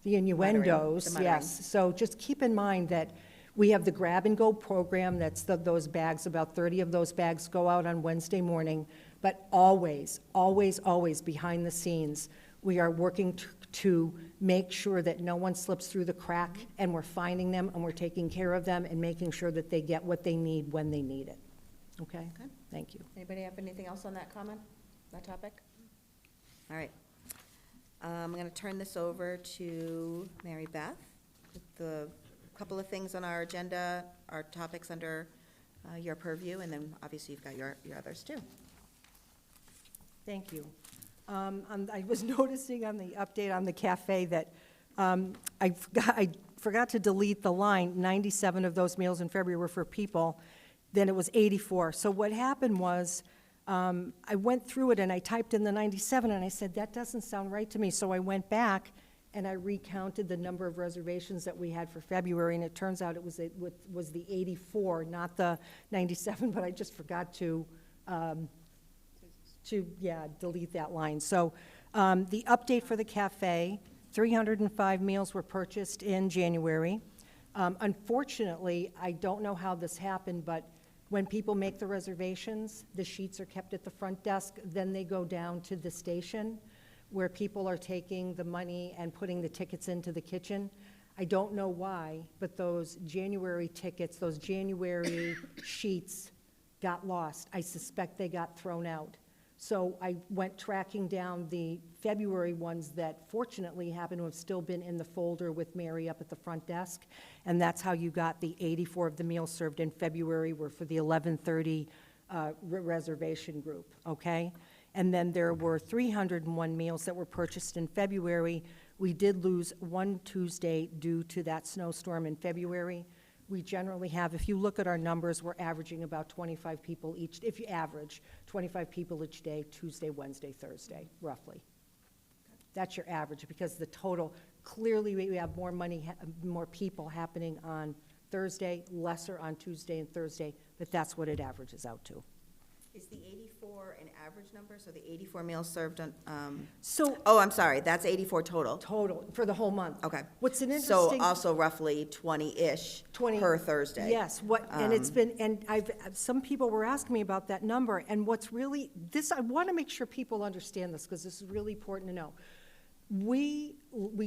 innuendos, The muttering. yes. So just keep in mind that we have the grab-and-go program, that's those bags, about 30 of those bags go out on Wednesday morning, but always, always, always, behind the scenes, we are working to make sure that no one slips through the crack, and we're finding them, and we're taking care of them, and making sure that they get what they need when they need it. Okay? Okay. Thank you. Anybody have anything else on that comment, that topic? All right. I'm going to turn this over to Mary Beth with the couple of things on our agenda, our topics under your purview, and then obviously you've got your others too. Thank you. I was noticing on the update on the cafe that I forgot to delete the line, 97 of those meals in February were for people, then it was 84. So what happened was, I went through it and I typed in the 97 and I said, that doesn't sound right to me. So I went back and I recounted the number of reservations that we had for February, and it turns out it was the 84, not the 97, but I just forgot to delete that line. So the update for the cafe, 305 meals were purchased in January. Unfortunately, I don't know how this happened, but when people make the reservations, the sheets are kept at the front desk, then they go down to the station where people are taking the money and putting the tickets into the kitchen. I don't know why, but those January tickets, those January sheets got lost. I suspect they got thrown out. So I went tracking down the February ones that fortunately happen to have still been in the folder with Mary up at the front desk, and that's how you got the 84 of the meals served in February were for the 11:30 reservation group, okay? And then there were 301 meals that were purchased in February. We did lose one Tuesday due to that snowstorm in February. We generally have, if you look at our numbers, we're averaging about 25 people each, if you average 25 people each day, Tuesday, Wednesday, Thursday, roughly. That's your average, because the total, clearly we have more money, more people happening on Thursday, lesser on Tuesday and Thursday, but that's what it averages out to. Is the 84 an average number? So the 84 meals served on, So, oh, I'm sorry, that's 84 total? total, for the whole month. Okay. What's an So interesting. also roughly 20-ish 20 per Thursday? Yes, and it's been, and some people were asking me about that number, and what's really, I want to make sure people understand this, because this is really important to know. We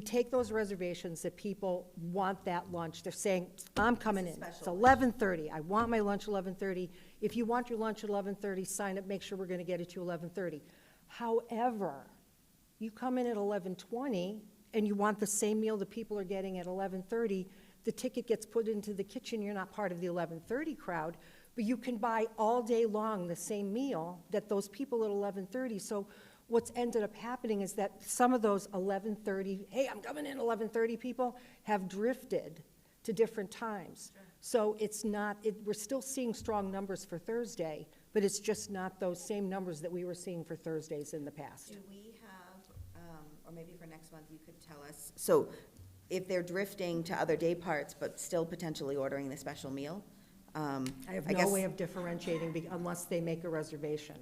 take those reservations that people want that lunch. They're saying, I'm coming in. It's 11:30. I want my lunch 11:30. If you want your lunch at 11:30, sign up, make sure we're going to get it to 11:30. However, you come in at 11:20 and you want the same meal that people are getting at 11:30, the ticket gets put into the kitchen, you're not part of the 11:30 crowd, but you can buy all day long the same meal that those people at 11:30. So what's ended up happening is that some of those 11:30, hey, I'm coming in 11:30 people, have drifted to different times. So it's not, we're still seeing strong numbers for Thursday, but it's just not those same numbers that we were seeing for Thursdays in the past. Do we have, or maybe for next month, you could tell us, so if they're drifting to other day parts, but still potentially ordering the special meal? I have I no guess- way of differentiating unless they make a reservation.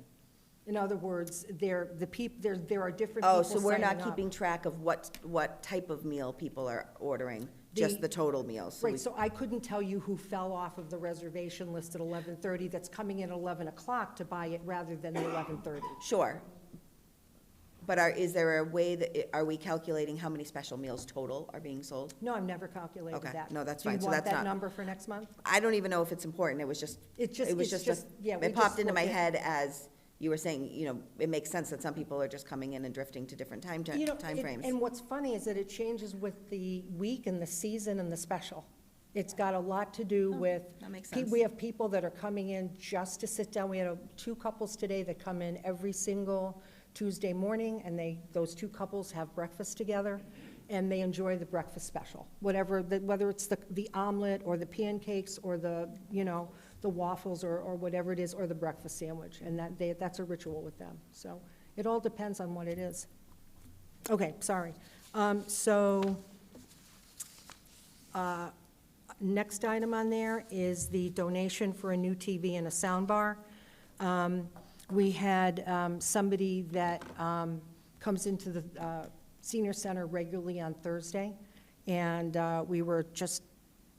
In other words, there are different people Oh, so we're not signing up. keeping track of what type of meal people are ordering, just the total meals? So Right, we- so I couldn't tell you who fell off of the reservation list at 11:30 that's coming in at 11 o'clock to buy it rather than the 11:30. Sure. But is there a way that, are we calculating how many special meals total are being sold? No, I've never calculated Okay, that. no, that's fine. So Do you want that's that not- number for next month? I don't even know if it's important, it was just, It's just- it was it's just, yeah, we it popped just into my looked head at- as you were saying, it makes sense that some people are just coming in and drifting to different time frames. And what's funny is that it changes with the week and the season and the special. It's got a lot to do with. that makes We sense. have people that are coming in just to sit down. We had two couples today that come in every single Tuesday morning, and those two couples have breakfast together, and they enjoy the breakfast special. Whether it's the omelet or the pancakes or the waffles or whatever it is, or the breakfast sandwich, and that's a ritual with them. So it all depends on what it is. Okay, sorry. So, next item on there is the donation for a new TV and a sound bar. We had somebody that comes into the senior center regularly on Thursday, and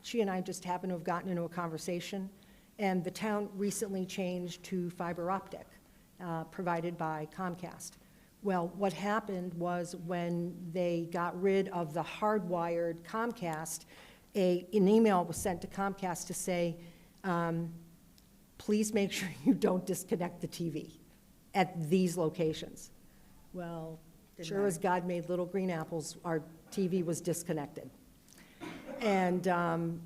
she and I just happened to have gotten into a conversation, and the town recently changed to fiber optic, provided by Comcast. Well, what happened was when they got rid of the hardwired Comcast, an email was sent to Comcast to say, please make sure you don't disconnect the TV at these locations. Well, sure as God made little green apples, our TV was disconnected. And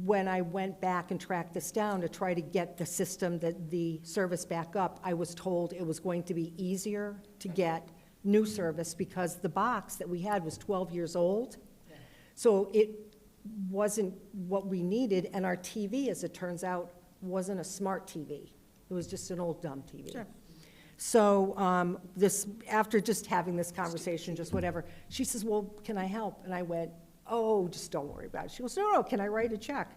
when I went back and tracked this down to try to get the system, the service back up, I was told it was going to be easier to get new service because the box that we had was 12 years old. So it wasn't what we needed, and our TV, as it turns out, wasn't a smart TV. It was just an old dumb TV. Sure. So after just having this conversation, just whatever, she says, well, can I help? And I went, oh, just don't worry about it. She goes, no, can I write a check?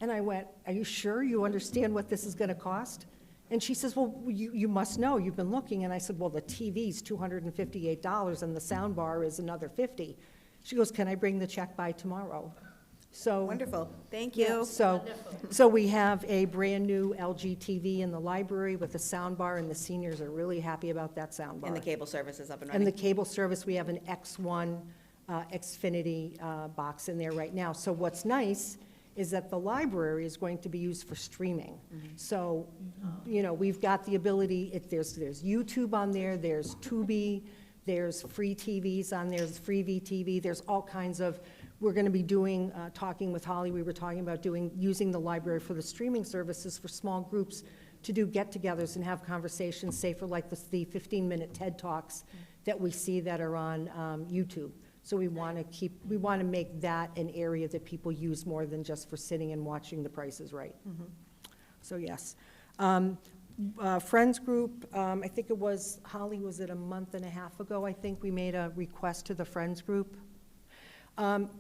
And I went, are you sure you understand what this is going to cost? And she says, well, you must know, you've been looking. And I said, well, the TV's $258 and the sound bar is another $50. She goes, can I bring the check by tomorrow? So. Wonderful, thank Yeah, you. so we have a brand-new LG TV in the library with a sound bar, and the seniors are really happy about that sound bar. And the cable service is up and And the running. cable service, we have an X1 Xfinity box in there right now. So what's nice is that the library is going to be used for streaming. So, we've got the ability, there's YouTube on there, there's Tubi, there's free TVs on there, there's free VTV, there's all kinds of, we're going to be doing, talking with Holly, we were talking about using the library for the streaming services for small groups to do get-togethers and have conversations, say for like the 15-minute TED Talks that we see that are on YouTube. So we want to make that an area that people use more than just for sitting and watching The Price is Right. So yes. Friends group, I think it was, Holly, was it a month and a half ago, I think, we made a request to the Friends group.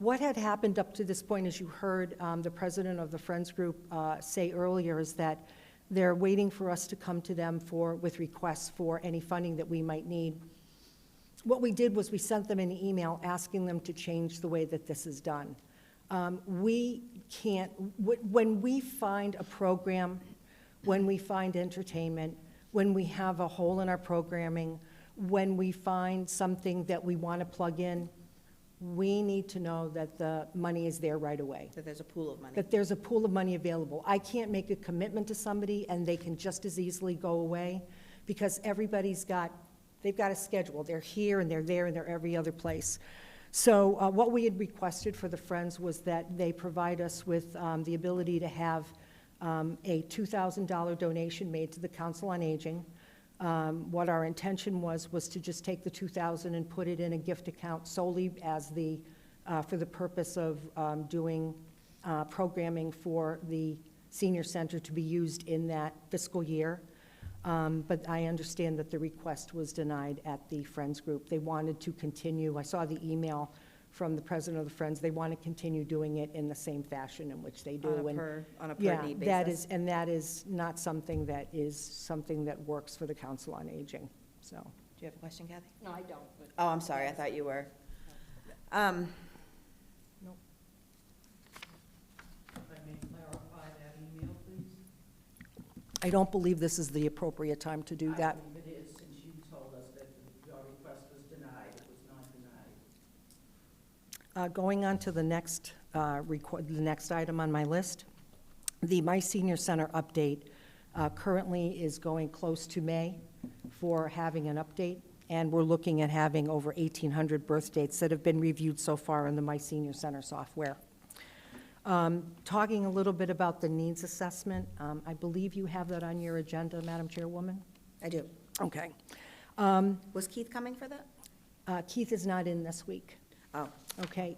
What had happened up to this point, as you heard the president of the Friends group say earlier, is that they're waiting for us to come to them with requests for any funding that we might need. What we did was we sent them an email asking them to change the way that this is done. We can't, when we find a program, when we find entertainment, when we have a hole in our programming, when we find something that we want to plug in, we need to know that the money is there right away. That there's a pool of money. That there's a pool of money available. I can't make a commitment to somebody and they can just as easily go away because they've got a schedule. They're here and they're there and they're every other place. So what we had requested for the Friends was that they provide us with the ability to have a $2,000 donation made to the Council on Aging. What our intention was to just take the $2,000 and put it in a gift account solely as for the purpose of doing programming for the senior center to be used in that fiscal year. But I understand that the request was denied at the Friends group. They wanted to continue. I saw the email from the president of the Friends. They want to continue doing it in the same fashion in which they do. On a per Yeah, need that basis. is, that is not something that works for the Council on Aging, so. Do you have a question, Kathy? No, I don't, but. Oh, I'm sorry, I thought you were. If I may clarify that email, please? I don't believe this is the appropriate time to do that. I believe it is, since you told us that your request was denied, it was not denied. Going on to the next item on my list, the My Senior Center update currently is going close to May for having an update, and we're looking at having over 1,800 birth dates that have been reviewed so far in the My Senior Center software. Talking a little bit about the needs assessment, I believe you have that on your agenda, Madam Chairwoman? I do. Okay. Was Keith coming for that? Keith is not in this week. Oh, Okay,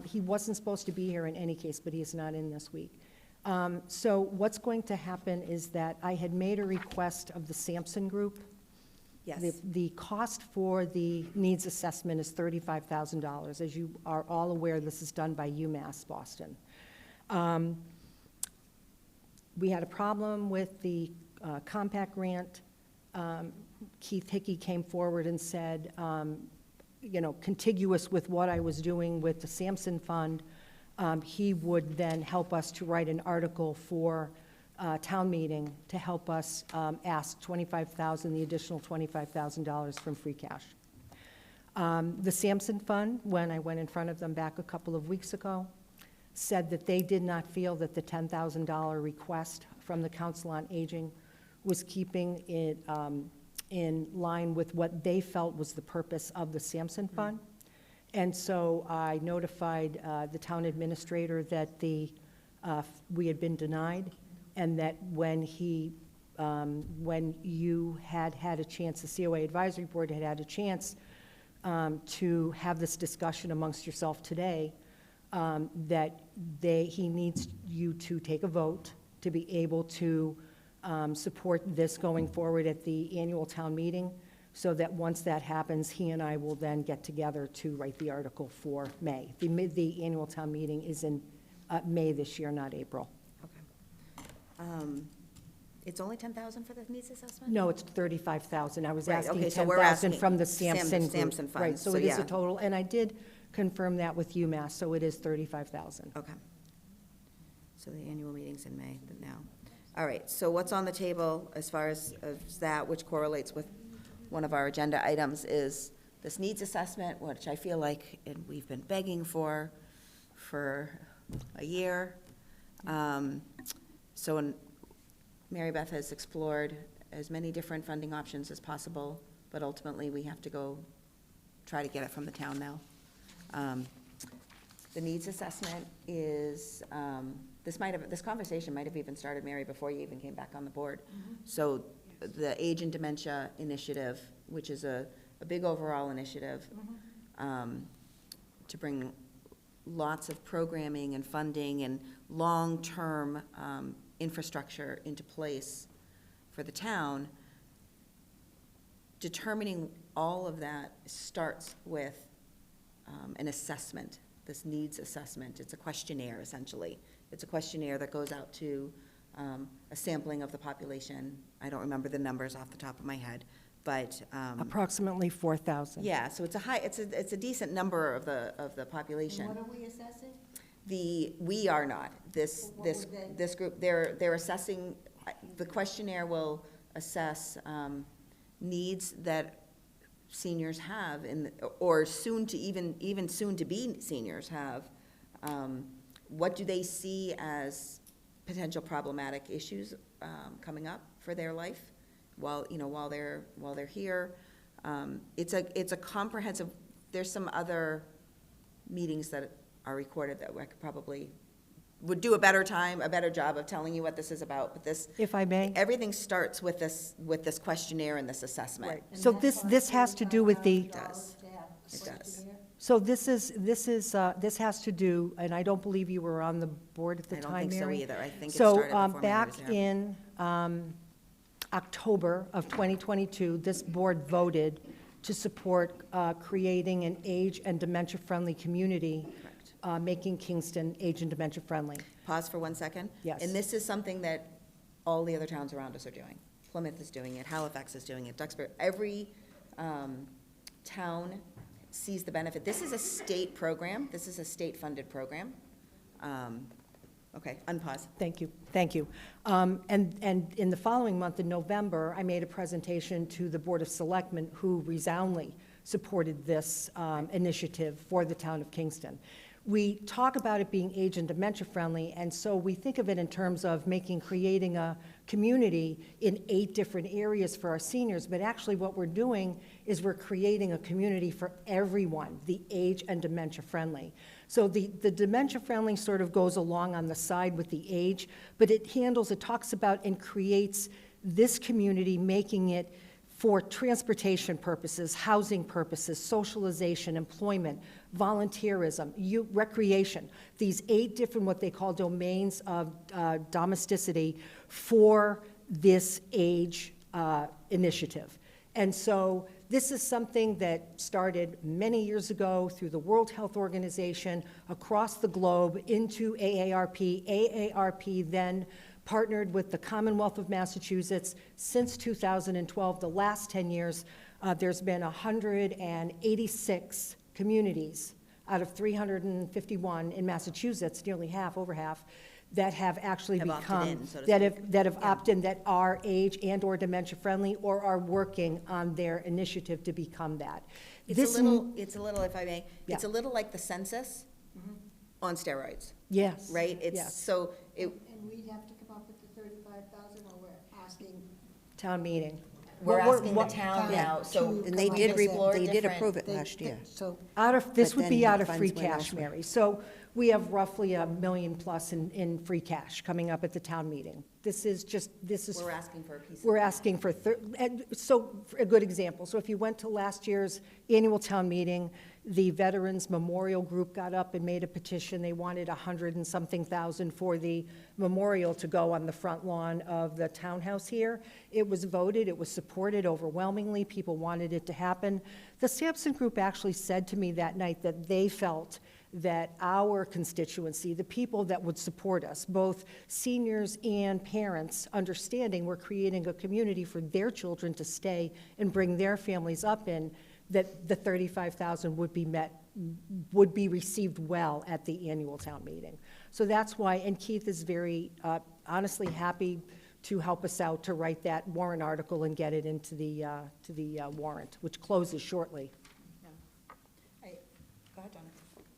he wasn't supposed to be here in any case, but he is not in this week. So what's going to happen is that I had made a request of the Sampson Group Yes. The cost for the needs assessment is $35,000. As you are all aware, this is done by UMass Boston. We had a problem with the compact grant. Keith Hickey came forward and said, contiguous with what I was doing with the Sampson Fund, he would then help us to write an article for town meeting to help us ask the additional $25,000 from free cash. The Sampson Fund, when I went in front of them back a couple of weeks ago, said that they did not feel that the $10,000 request from the Council on Aging was keeping it in line with what they felt was the purpose of the Sampson Fund. And so I notified the town administrator that we had been denied, and that when you had a chance, the COA Advisory Board had a chance to have this discussion amongst yourself today, that he needs you to take a vote to be able to support this going forward at the annual town meeting, so that once that happens, he and I will then get together to write the article for May. The annual town meeting is in May this year, not April. It's only 10,000 for the needs assessment? No, it's 35,000. I was Right, asking okay, so we're 10,000 asking from the Sampson group. Sampson Fund, Right, so so it is a yeah. total, and I did confirm that with UMass, so it is 35,000. Okay. So the annual meeting's in May now. All right, so what's on the table as far as that, which correlates with one of our agenda items, is this needs assessment, which I feel like we've been begging for a year. So Mary Beth has explored as many different funding options as possible, but ultimately we have to go try to get it from the town now. The needs assessment is, this conversation might have even started, Mary, before you even came back on the board. So the Age and Dementia Initiative, which is a big overall initiative, to bring lots of programming and funding and long-term infrastructure into place for the town. Determining all of that starts with an assessment, this needs assessment. It's a questionnaire, essentially. It's a questionnaire that goes out to a sampling of the population. I don't remember the numbers off the top of my head, but Approximately 4,000. yeah, so it's a decent number of the population. What are we assessing? We are not, this What would they- this group, they're assessing, the questionnaire will assess needs that seniors have, or soon to, even soon to be seniors have. What do they see as potential problematic issues coming up for their life while they're here? It's a comprehensive, there's some other meetings that are recorded that I could probably, would do a better job of telling you what this is about, but this, If I may? everything starts with this questionnaire and this assessment. Right. So this has to do with the, It does. It does. so this has to do, and I don't believe you were on the board at the I time, don't think so Mary. either. I think it started before Mary was back there. in October of 2022, this board voted to support creating an age and dementia-friendly community, making Kingston age and dementia-friendly. Pause for 1 second. Yes. And this is something that all the other towns around us are doing. Plymouth is doing it, Halifax is doing it, Duxbury, every town sees the benefit. This is a state program, this is a state-funded program. Okay, unpause. Thank you, thank you. And in the following month, in November, I made a presentation to the Board of Selectmen, who resoundingly supported this initiative for the town of Kingston. We talk about it being age and dementia-friendly, and so we think of it in terms of creating a community in 8 different areas for our seniors, but actually what we're doing is we're creating a community for everyone, the age and dementia-friendly. So the dementia-friendly sort of goes along on the side with the age, but it talks about and creates this community, making it for transportation purposes, housing purposes, socialization, employment, volunteerism, recreation, these 8 different what they call domains of domesticity for this age initiative. And so this is something that started many years ago through the World Health Organization across the globe into AARP. AARP then partnered with the Commonwealth of Massachusetts. Since 2012, the last 10 years, there's been 186 communities out of 351 in Massachusetts, nearly half, over half, that have actually Have opted become, in, so to that speak. have opted in, that are age and/or dementia-friendly, or are working on their initiative to become that. It's This a little, if I may, Yeah. it's a little like the census on steroids, Yes. right? It's, Yes. so, it, And we'd have to come up with the 35,000, or we're asking? Town meeting. we're What- asking the what- town now, so. to And they come did, up with that. they did different- approve it They- last year. So, Out of, this But would then be the out of funds free went cash, elsewhere. Mary. So we have roughly $1 million plus in free cash coming up at the town meeting. This is just, this is. We're asking for a piece of. We're asking for, so, for a good example, so if you went to last year's annual town meeting, the Veterans Memorial Group got up and made a petition. They wanted 100 and something thousand for the memorial to go on the front lawn of the townhouse here. It was voted, it was supported overwhelmingly, people wanted it to happen. The Sampson Group actually said to me that night that they felt that our constituency, the people that would support us, both seniors and parents, understanding we're creating a community for their children to stay and bring their families up in, that the 35,000 would be met, would be received well at the annual town meeting. So that's why, and Keith is very honestly happy to help us out to write that warrant article and get it into the warrant, which closes shortly. Go ahead, Donna.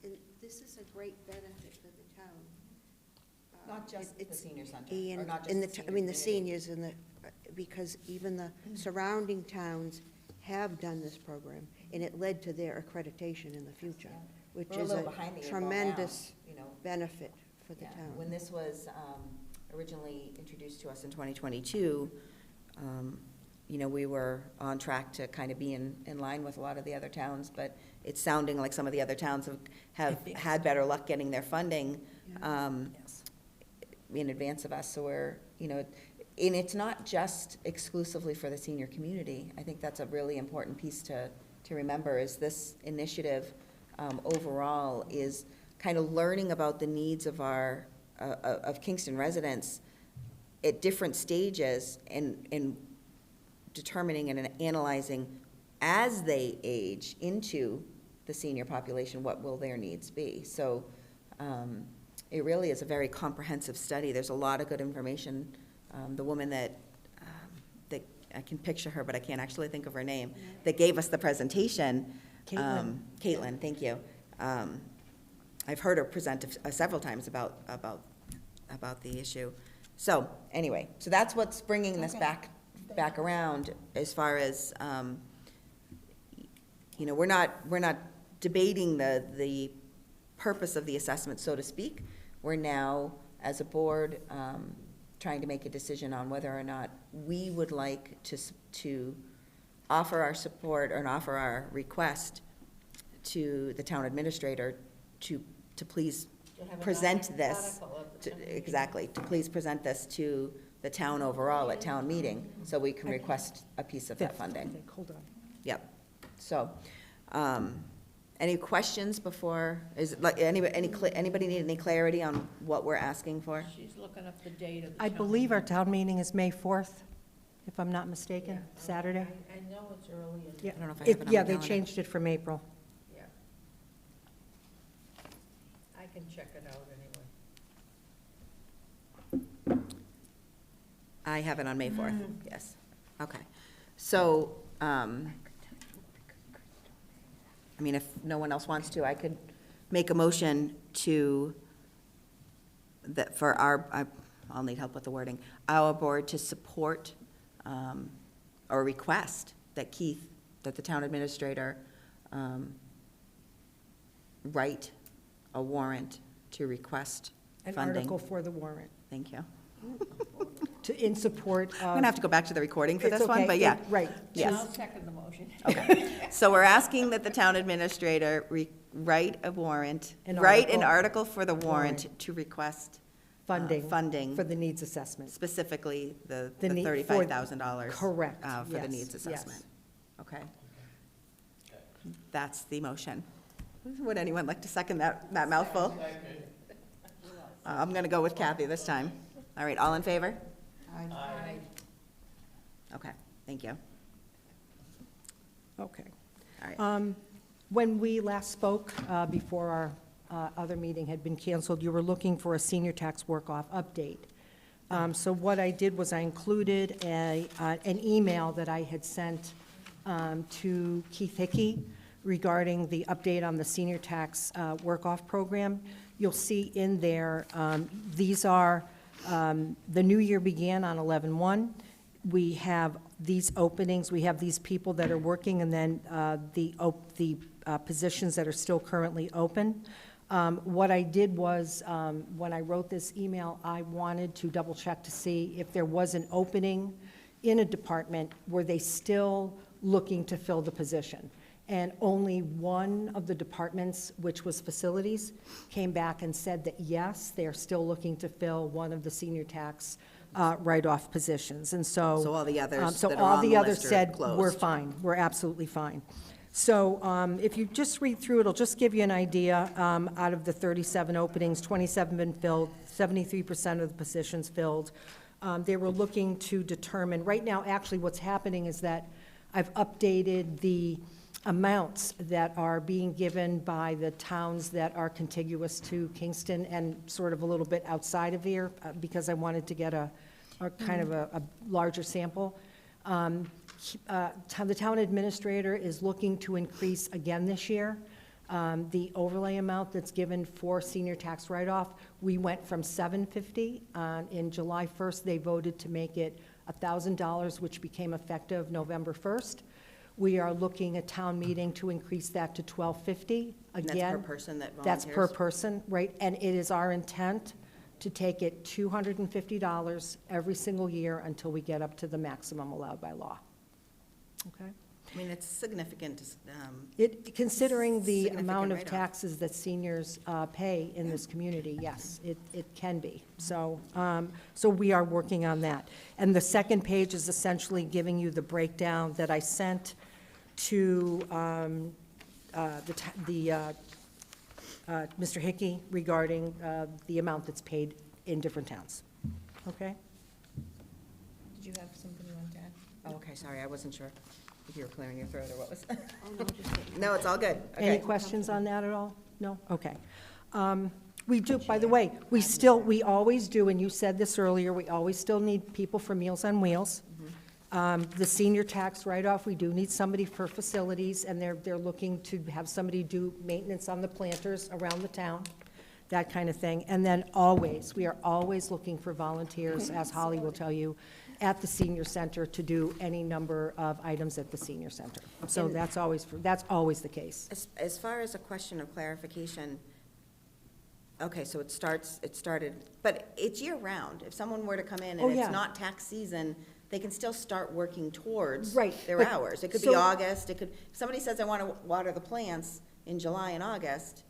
And this is a great benefit for the town. Not just the It's- senior center, or And, not just and the the, senior I mean, the community. seniors and the, because even the surrounding towns have done this program, and it led to their accreditation in the future, which We're a is little a behind the eight ball now, tremendous you know. benefit for the Yeah, town. when this was originally introduced to us in 2022, you know, we were on track to kind of be in line with a lot of the other towns, but it's sounding like some of the other towns have had better luck getting their funding in advance of us, so we're, you know, and it's not just exclusively for the senior community. I think that's a really important piece to remember, is this initiative overall is kind of learning about the needs of our, of Kingston residents at different stages, and determining and analyzing as they age into the senior population, what will their needs be. So it really is a very comprehensive study. There's a lot of good information. The woman that I can picture her, but I can't actually think of her name, that gave us the presentation. Caitlin. Caitlin, thank you. I've heard her present several times about the issue. So, anyway, so that's what's bringing this back around, as far as, you know, we're not debating the purpose of the assessment, so to speak. We're now, as a board, trying to make a decision on whether or not we would like to offer our support or offer our request to the town administrator to please present this. Exactly, to please present this to the town overall at town meeting, so we can request a piece of that Fifth, I funding. think. Hold on. Yep. So, any questions before, is it like, anybody need any clarity on what we're asking for? She's looking up the date of the I town believe our meeting. town meeting is May 4th, if I'm not mistaken, Saturday. I know it's early in. Yeah. I don't know if I have it on my Yeah, they calendar. changed it from April. Yeah. I can check it out anyway. I have it on May 4th, yes. Okay. So, I mean, if no one else wants to, I could make a motion to, that for I'll need help with the wording, our board to support or request that Keith, that the town administrator write a warrant to request An funding. article for the warrant, Thank you. in support of. I'm gonna have to go back to the recording for It's this one, okay, but yeah. Right. Yes. I'll second the motion. Okay, so we're asking that the town administrator write a warrant, An write an article. article for the warrant Warrant. to request Funding. funding. For the needs assessment. Specifically, the The need- for- $35,000. Correct, For the yes, needs assessment. Okay. That's the motion. Would anyone like to second that mouthful? I'm going to go with Kathy this time. All right, all in favor? Aye. Okay, thank you. Okay. All right. When we last spoke, before our other meeting had been canceled, you were looking for a senior tax work-off update. So what I did was I included an email that I had sent to Keith Hickey regarding the update on the senior tax work-off program. You'll see in there, these are, the new year began on 11/1. We have these openings, we have these people that are working, and then the positions that are still currently open. What I did was, when I wrote this email, I wanted to double-check to see if there was an opening in a department, were they still looking to fill the position? And only one of the departments, which was facilities, came back and said that, yes, they're still looking to fill one of the senior tax write-off positions. And so. So all the others So that are all on the the others list are said, closed. we're fine, we're absolutely fine. So if you just read through, it'll just give you an idea. Out of the 37 openings, 27 been filled, 73% of the positions filled. They were looking to determine, right now, actually, what's happening is that I've updated the amounts that are being given by the towns that are contiguous to Kingston and sort of a little bit outside of here, because I wanted to get a kind of a larger sample. The town administrator is looking to increase again this year. The overlay amount that's given for senior tax write-off, we went from $750. In July 1st, they voted to make it $1,000, which became effective November 1st. We are looking at town meeting to increase that to $1,250. And Again, that's per person that that's per volunteers? person, right? And it is our intent to take it $250 every single year until we get up to the maximum allowed by law. Okay? I mean, it's significant. Considering the Significant amount of write-off. taxes that seniors pay in this community, yes, it can be. So, so we are working on that. And the second page is essentially giving you the breakdown that I sent to Mr. Hickey regarding the amount that's paid in different towns. Okay? Did you have something you wanted to add? Oh, okay, sorry, I wasn't sure if you were clearing your throat or what was. No, it's all good. Any Okay. questions on that at all? No? Okay. We do, by the way, we always do, and you said this earlier, we always still need people for Meals on Wheels. The senior tax write-off, we do need somebody for facilities, and they're looking to have somebody do maintenance on the planters around the town, that kind of thing. And then we are always looking for volunteers, as Holly will tell you, at the senior center to do any number of items at the senior center. So that's always the case. As far as a question of clarification, okay, so it started, but it's year-round. If someone were to come in Oh, and yeah. it's not tax season, they can still start working towards Right, their but- hours. It could be so- August, if somebody says, I want to water the plants in July and August,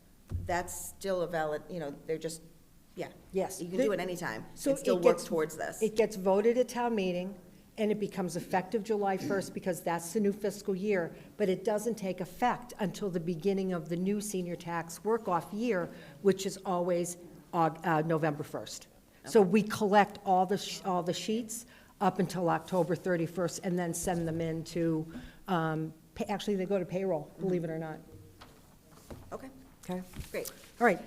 that's still a valid, they're just, yeah. Yes. You can do it anytime So and still it work gets- towards this. It gets voted at town meeting, and it becomes effective July 1st because that's the new fiscal year, but it doesn't take effect until the beginning of the new senior tax work-off year, which is always November 1st. So we collect all the sheets up until October 31st and then send them in to, actually, they go to payroll, believe it or not. Okay, Okay? great. All right,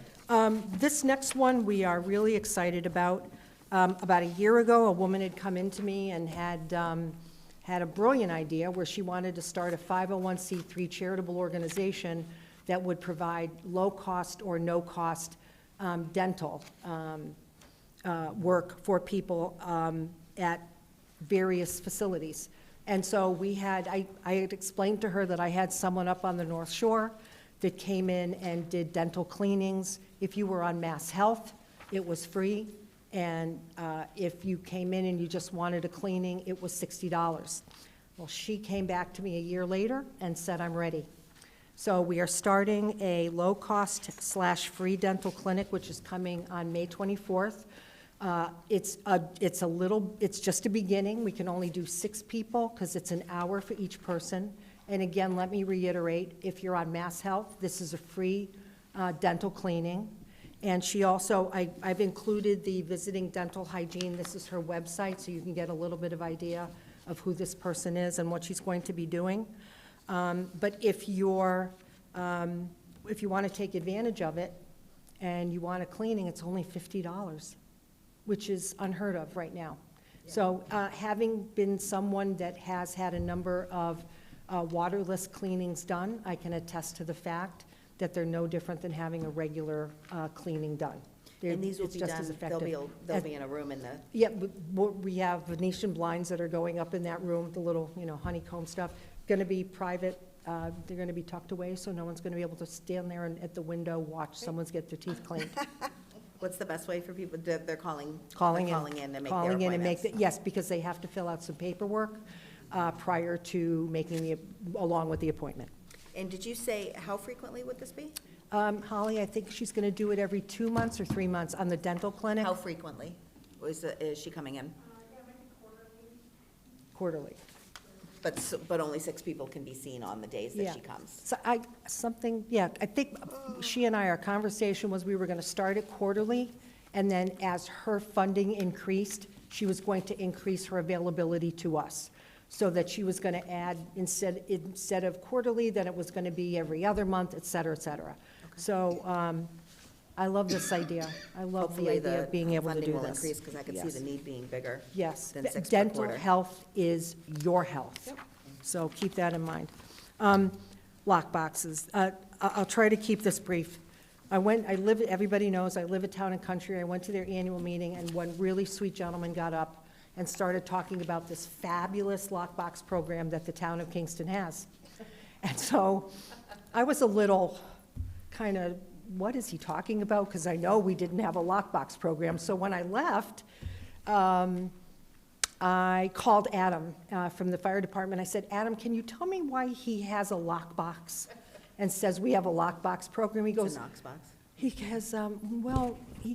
this next one we are really excited about. About a year ago, a woman had come into me and had a brilliant idea where she wanted to start a 501c3 charitable organization that would provide low-cost or no-cost dental work for people at various facilities. And so I had explained to her that I had someone up on the North Shore that came in and did dental cleanings. If you were on Mass Health, it was free. And if you came in and you just wanted a cleaning, it was $60. Well, she came back to me a year later and said, I'm ready. So we are starting a low-cost/free dental clinic, which is coming on May 24th. It's just a beginning. We can only do 6 people because it's an hour for each person. And again, let me reiterate, if you're on Mass Health, this is a free dental cleaning. And she also, I've included the visiting dental hygiene. This is her website, so you can get a little bit of idea of who this person is and what she's going to be doing. But if you want to take advantage of it and you want a cleaning, it's only $50, which is unheard of right now. So having been someone that has had a number of waterless cleanings done, I can attest to the fact that they're no different than having a regular cleaning done. And these will It's be just as done, effective. they'll be in a room in the, Yeah, we have Venetian blinds that are going up in that room, the little, honeycomb stuff. Going to be private, they're going to be tucked away, so no one's going to be able to stand there and at the window watch someone's get their teeth cleaned. what's the best way for people, they're calling Calling in. to make their Calling in and make, appointments? yes, because they have to fill out some paperwork prior to along with the appointment. And did you say, how frequently would this be? Holly, I think she's going to do it every 2 months or 3 months on the dental clinic, How frequently is she coming in? quarterly. But only 6 people can be seen on the days that Yeah. she comes. So I think she and our conversation was we were going to start it quarterly, and then as her funding increased, she was going to increase her availability to us, so that she was going to add, instead of quarterly, then it was going to be every other month, et cetera, et cetera. So I love this idea. I love the Hopefully, idea of being able to do funding will this. increase, because I could see Yes. the need being bigger Yes. than 6 per Dental quarter. health is your health. So keep that in mind. Lock boxes. I'll try to keep this brief. Everybody knows, I live at Town and Country. I went to their annual meeting, and one really sweet gentleman got up and started talking about this fabulous lockbox program that the town of Kingston has. And so I was a little kind of, what is he talking about? Because I know we didn't have a lockbox program. So when I left, I called Adam from the fire department. I said, Adam, can you tell me why he has a lockbox and says we have a lockbox program? He It's goes, a Knox box. he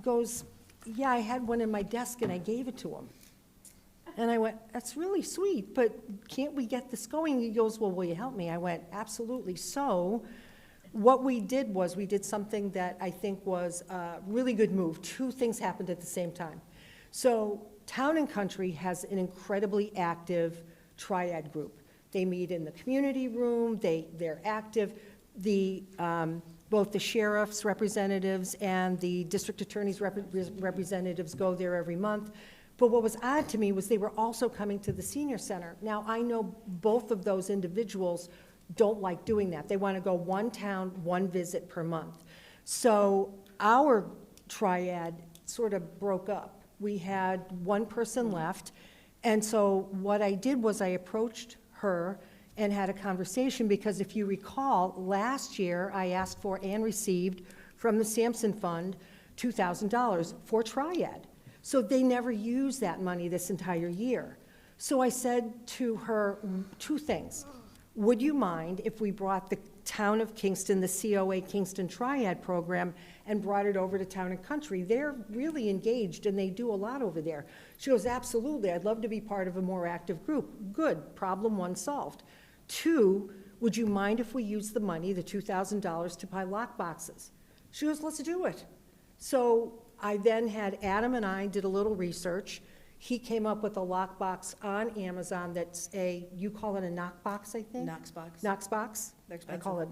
goes, yeah, I had one in my desk and I gave it to him. And I went, that's really sweet, but can't we get this going? He goes, well, will you help me? I went, absolutely. So what we did was we did something that I think was a really good move. 2 things happened at the same time. So Town and Country has an incredibly active triad group. They meet in the community room, they're active. Both the sheriff's representatives and the district attorney's representatives go there every month. But what was odd to me was they were also coming to the senior center. Now, I know both of those individuals don't like doing that. They want to go one town, one visit per month. So our triad sort of broke up. We had one person left, and so what I did was I approached her and had a conversation, because if you recall, last year I asked for and received from the Sampson Fund $2,000 for triad. So they never used that money this entire year. So I said to her 2 things. Would you mind if we brought the Town of Kingston, the COA Kingston Triad Program, and brought it over to Town and Country? They're really engaged and they do a lot over there. She goes, absolutely, I'd love to be part of a more active group. Good, problem 1 solved. 2, would you mind if we use the money, the $2,000, to buy lock boxes? She goes, let's do it. So I then had Adam and I did a little research. He came up with a lockbox on Amazon that's you call it a knock box, I think? Knox box. Knox box? They're I called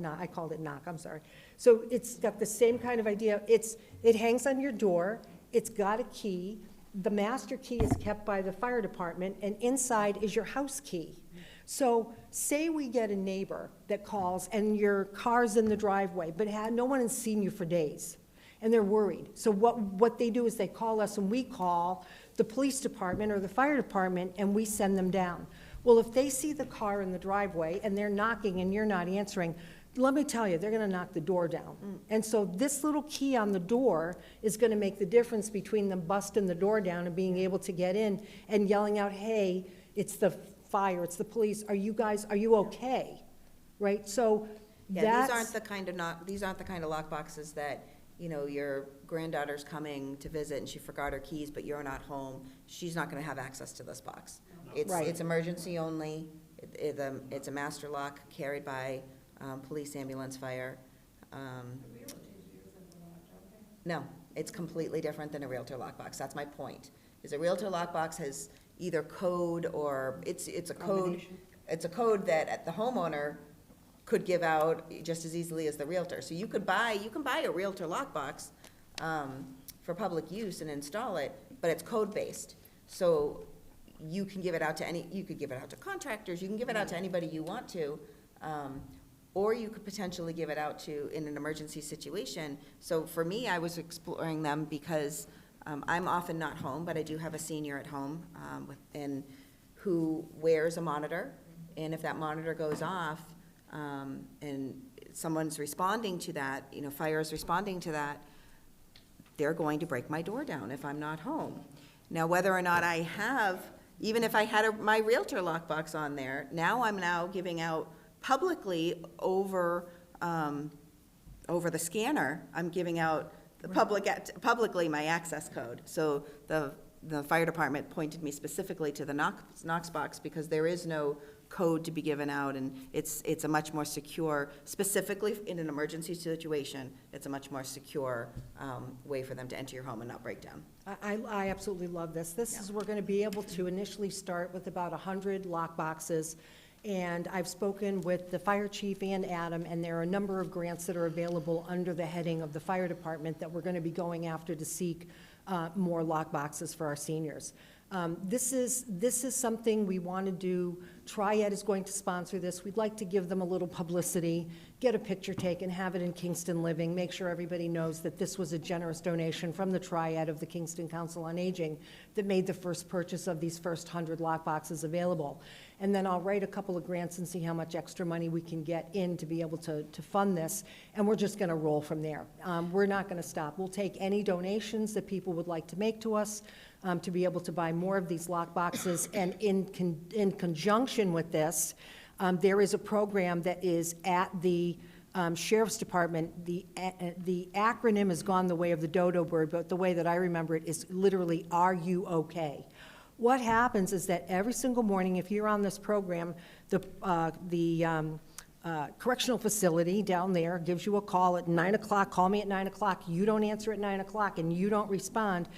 it knock, I'm sorry. So it's got the same kind of idea. It hangs on your door, it's got a key. The master key is kept by the fire department, and inside is your house key. So say we get a neighbor that calls and your car's in the driveway, but no one has seen you for days, and they're worried. So what they do is they call us, and we call the police department or the fire department, and we send them down. Well, if they see the car in the driveway and they're knocking and you're not answering, let me tell you, they're gonna knock the door down. And so this little key on the door is gonna make the difference between them busting the door down and being able to get in and yelling out, hey, it's the fire, it's the police, are you okay? Right, so Yeah, that's. these aren't the kind of lock boxes that, your granddaughter's coming to visit and she forgot her keys, but you're not home. She's not gonna have access to this box. Right. It's emergency only. it's a master lock carried by police, ambulance, fire. No, it's completely different than a Realtor lockbox. That's my point. Is a Realtor lockbox has either code or it's a code. Combination. It's a code that the homeowner could give out just as easily as the Realtor. So you can buy a Realtor lockbox for public use and install it, but it's code-based. So you can give it out to you could give it out to contractors, you can give it out to anybody you want to, or you could potentially give it out to in an emergency situation. So for me, I was exploring them because I'm often not home, but I do have a senior at home and who wears a monitor. And if that monitor goes off and someone's responding to that, fire is responding to that, they're going to break my door down if I'm not home. Now, whether or not I have, even if I had my Realtor lockbox on there, I'm now giving out publicly over the scanner, I'm giving out publicly my access code. So the fire department pointed me specifically to the Knox box because there is no code to be given out, and it's a much more secure, specifically in an emergency situation, it's a much more secure way for them to enter your home and not break down. I absolutely love this. We're going to be able to initially start with about 100 lock boxes. And I've spoken with the fire chief and Adam, and there are a number of grants that are available under the heading of the fire department that we're going to be going after to seek more lock boxes for our seniors. This is something we want to do. Triad is going to sponsor this. We'd like to give them a little publicity, get a picture taken, have it in Kingston Living, make sure everybody knows that this was a generous donation from the Triad of the Kingston Council on Aging that made the first purchase of these first 100 lock boxes available. And then I'll write a couple of grants and see how much extra money we can get in to be able to fund this, and we're just going to roll from there. We're not going to stop. We'll take any donations that people would like to make to us to be able to buy more of these lock boxes. And in conjunction with this, there is a program that is at the Sheriff's Department. The acronym has gone the way of the dodo bird, but the way that I remember it is literally, "Are you okay?" What happens is that every single morning, if you're on this program, the correctional facility down there gives you a call at 9 o'clock, call me at 9 o'clock, you don't answer at 9 o'clock, and you don't respond,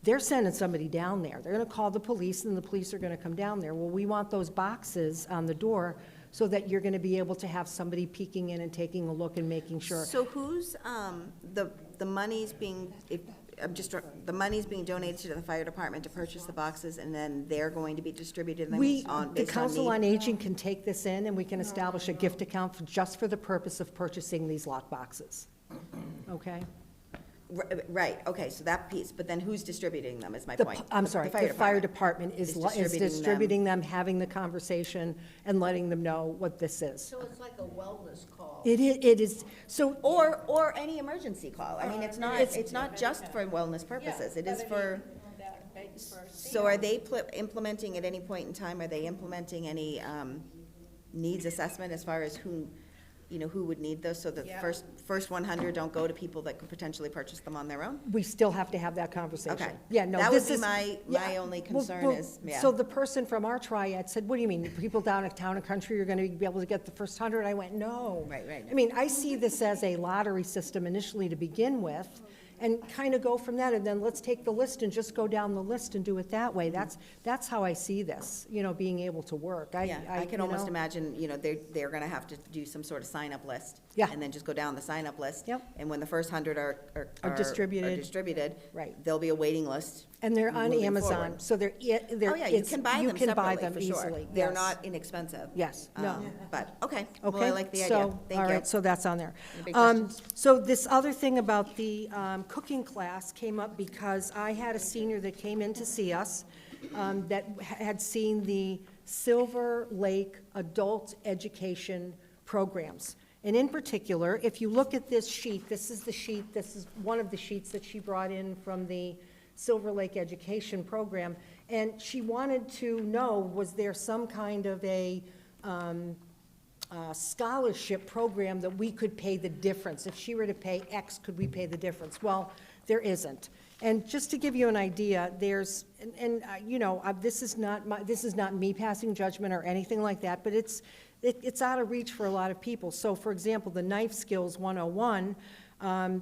they're sending somebody down there. They're going to call the police, and the police are going to come down there. Well, we want those boxes on the door so that you're going to be able to have somebody peeking in and taking a look and making sure. So who's, the money's being, the money's being donated to the fire department to purchase the boxes, and then they're going to be distributed then on, The based on Council need? on Aging can take this in, and we can establish a gift account just for the purpose of purchasing these lock boxes. Okay? Right, okay, so that piece, but then who's distributing them is my The point. I'm sorry, the fire department is distributing them, having the conversation, and letting them know what this is. So it's like a wellness call. It is, so, Or any emergency call. I mean, it's not just for wellness purposes, it is for, so are they implementing at any point in time, are they implementing any needs assessment as far as who would need those, so that first 100 don't go to people that could potentially purchase them on their own? we still have to have that conversation. Okay. Yeah, no, That would this be is. my yeah, only well, concern well, is, yeah. So the person from our triad said, what do you mean, people down at Town and Country are going to be able to get the first 100? I went, no. Right. I mean, I see this as a lottery system initially to begin with, and kind of go from that, and then let's take the list and just go down the list and do it that way. That's how I see this, being able to work. Yeah, I can almost know. imagine, they're gonna have to do some sort of sign-up list. Yeah. And then just go down the sign-up list. Yep. And when the first 100 are distributed. Right. there'll be a waiting list. And they're on moving Amazon, forward. so they're, Oh, yeah, you can buy them separately, for sure. easily. They're yes. not inexpensive. Yes, no. But, okay, well, Okay, I like the idea. so, Thank all you. right, so that's on there. Any big questions? So this other thing about the cooking class came up because I had a senior that came in to see us that had seen the Silver Lake Adult Education Programs. And in particular, if you look at this sheet, this is one of the sheets that she brought in from the Silver Lake Education Program, and she wanted to know, was there some kind of a scholarship program that we could pay the difference. If she were to pay X, could we pay the difference? Well, there isn't. And just to give you an idea, there's, this is not me passing judgment or anything like that, but it's out of reach for a lot of people. So, for example, the Knife Skills 101,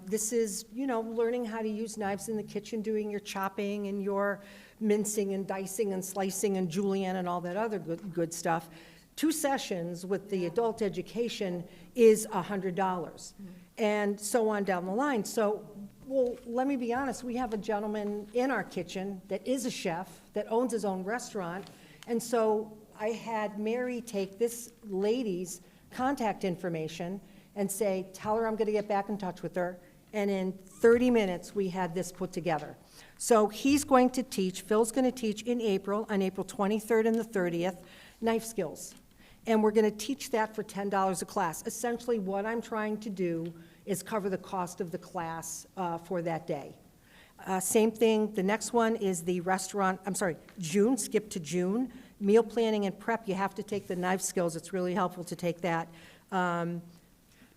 this is, learning how to use knives in the kitchen, doing your chopping and your mincing and dicing and slicing and julienne and all that other good stuff. 2 sessions with the adult education is $100, and so on down the line. So, well, let me be honest, we have a gentleman in our kitchen that is a chef, that owns his own restaurant, and so I had Mary take this lady's contact information and say, tell her I'm going to get back in touch with her, and in 30 minutes, we had this put together. So he's going to teach, Phil's going to teach in April, on April 23rd and the 30th, knife skills. And we're going to teach that for $10 a class. Essentially, what I'm trying to do is cover the cost of the class for that day. Same thing, the next one is the restaurant, June, skip to June. Meal planning and prep, you have to take the knife skills. It's really helpful to take that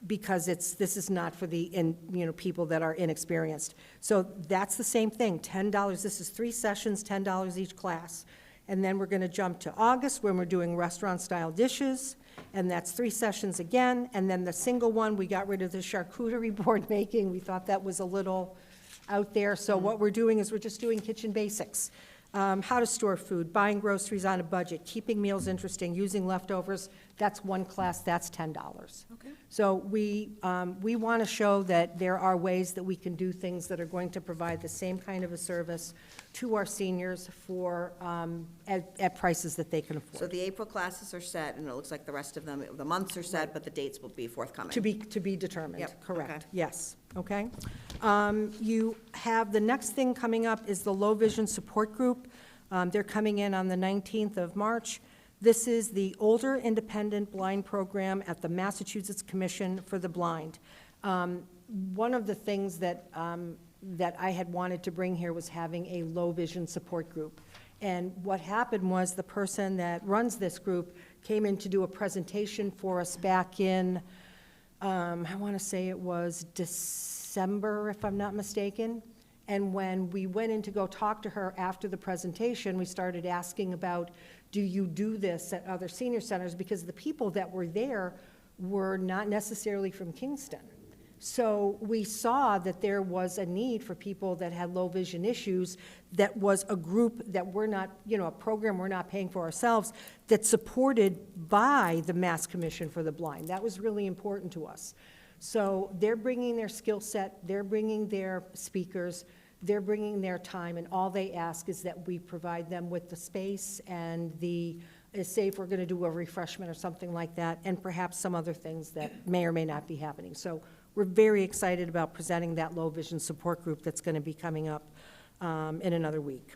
because this is not for the people that are inexperienced. So that's the same thing, $10. This is 3 sessions, $10 each class. And then we're going to jump to August when we're doing restaurant-style dishes, and that's 3 sessions again. And then the single one, we got rid of the charcuterie board making. We thought that was a little out there. So what we're doing is we're just doing kitchen basics. How to store food, buying groceries on a budget, keeping meals interesting, using leftovers. That's 1 class, that's $10. Okay. So we want to show that there are ways that we can do things that are going to provide the same kind of a service to our seniors for, at prices that they can So afford. the April classes are set, and it looks like the rest of them, the months are set, but the dates will be forthcoming. To be determined, Yep, correct, okay. yes, okay. You have, the next thing coming up is the Low Vision Support Group. They're coming in on the 19th of March. This is the Older Independent Blind Program at the Massachusetts Commission for the Blind. One of the things that I had wanted to bring here was having a low vision support group. And what happened was the person that runs this group came in to do a presentation for us back in, I want to say it was December, if I'm not mistaken. And when we went in to go talk to her after the presentation, we started asking about, do you do this at other senior centers? Because the people that were there were not necessarily from Kingston. So we saw that there was a need for people that had low vision issues, that was a group that we're not, a program we're not paying for ourselves, that's supported by the Mass Commission for the Blind. That was really important to us. So they're bringing their skill set, they're bringing their speakers, they're bringing their time, and all they ask is that we provide them with the space and say if we're going to do a refreshment or something like that, and perhaps some other things that may or may not be happening. So we're very excited about presenting that low vision support group that's going to be coming up in another week.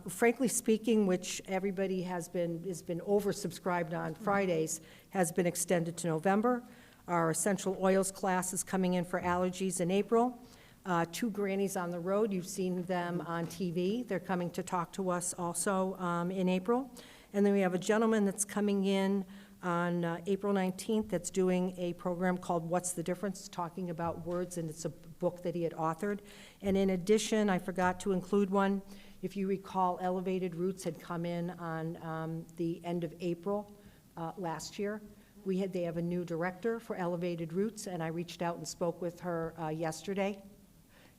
Frankly speaking, which everybody has been oversubscribed on Fridays, has been extended to November. Our essential oils class is coming in for allergies in April. 2 grannies on the road, you've seen them on TV. They're coming to talk to us also in April. And then we have a gentleman that's coming in on April 19th that's doing a program called What's the Difference, talking about words, and it's a book that he had authored. And in addition, I forgot to include one. If you recall, Elevated Roots had come in on the end of April last year. They have a new director for Elevated Roots, and I reached out and spoke with her yesterday.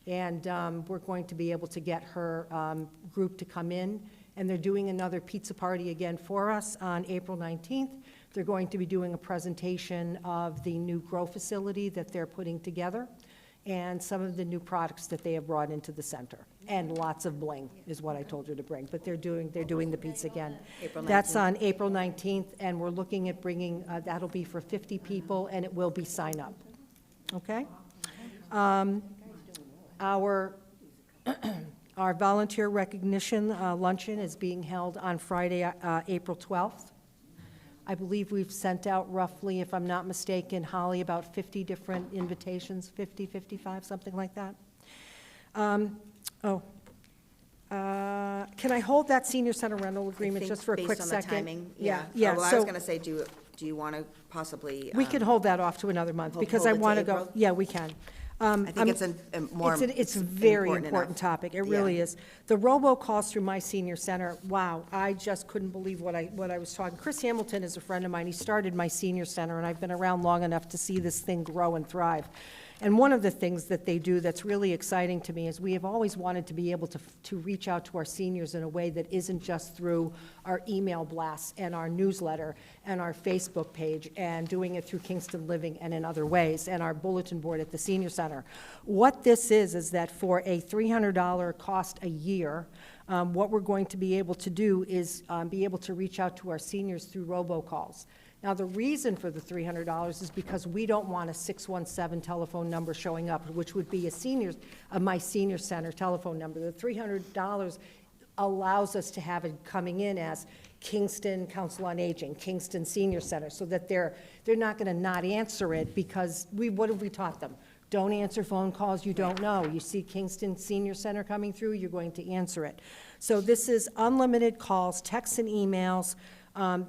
And we're going to be able to get her group to come in. And they're doing another pizza party again for us on April 19th. They're going to be doing a presentation of the new grow facility that they're putting together and some of the new products that they have brought into the center. And lots of bling is what I told her to bring. But they're doing the pizza again. April 19th. That's on April 19th, and we're looking at bringing, that'll be for 50 people, and it will be sign up. Okay? Our volunteer recognition luncheon is being held on Friday, April 12th. I believe we've sent out roughly, if I'm not mistaken, Holly, about 50 different invitations, 50, 55, something like that. Can I hold that senior center rental agreement just for a quick second? Based on the timing, Yeah. Well, I was going to say, do you want to possibly? We can hold that off to another month, hold- because hold I it want to to go. April? Yeah, we can. I think it's a more. It's a very enough. important topic, it Yeah. really is. The robocalls through My Senior Center, wow, I just couldn't believe what I was talking. Chris Hamilton is a friend of mine, he started My Senior Center, and I've been around long enough to see this thing grow and thrive. And one of the things that they do that's really exciting to me is we have always wanted to be able to reach out to our seniors in a way that isn't just through our email blasts and our newsletter and our Facebook page and doing it through Kingston Living and in other ways, and our bulletin board at the senior center. What this is that for a $300 cost a year, what we're going to be able to do is be able to reach out to our seniors through robocalls. Now, the reason for the $300 is because we don't want a 617 telephone number showing up, which would be a My Senior Center telephone number. The $300 allows us to have it coming in as Kingston Council on Aging, Kingston Senior Center, so that they're not going to not answer it, because what have we taught them? Don't answer phone calls you don't know. You see Kingston Senior Center coming through, you're going to answer it. So this is unlimited calls, texts, and emails.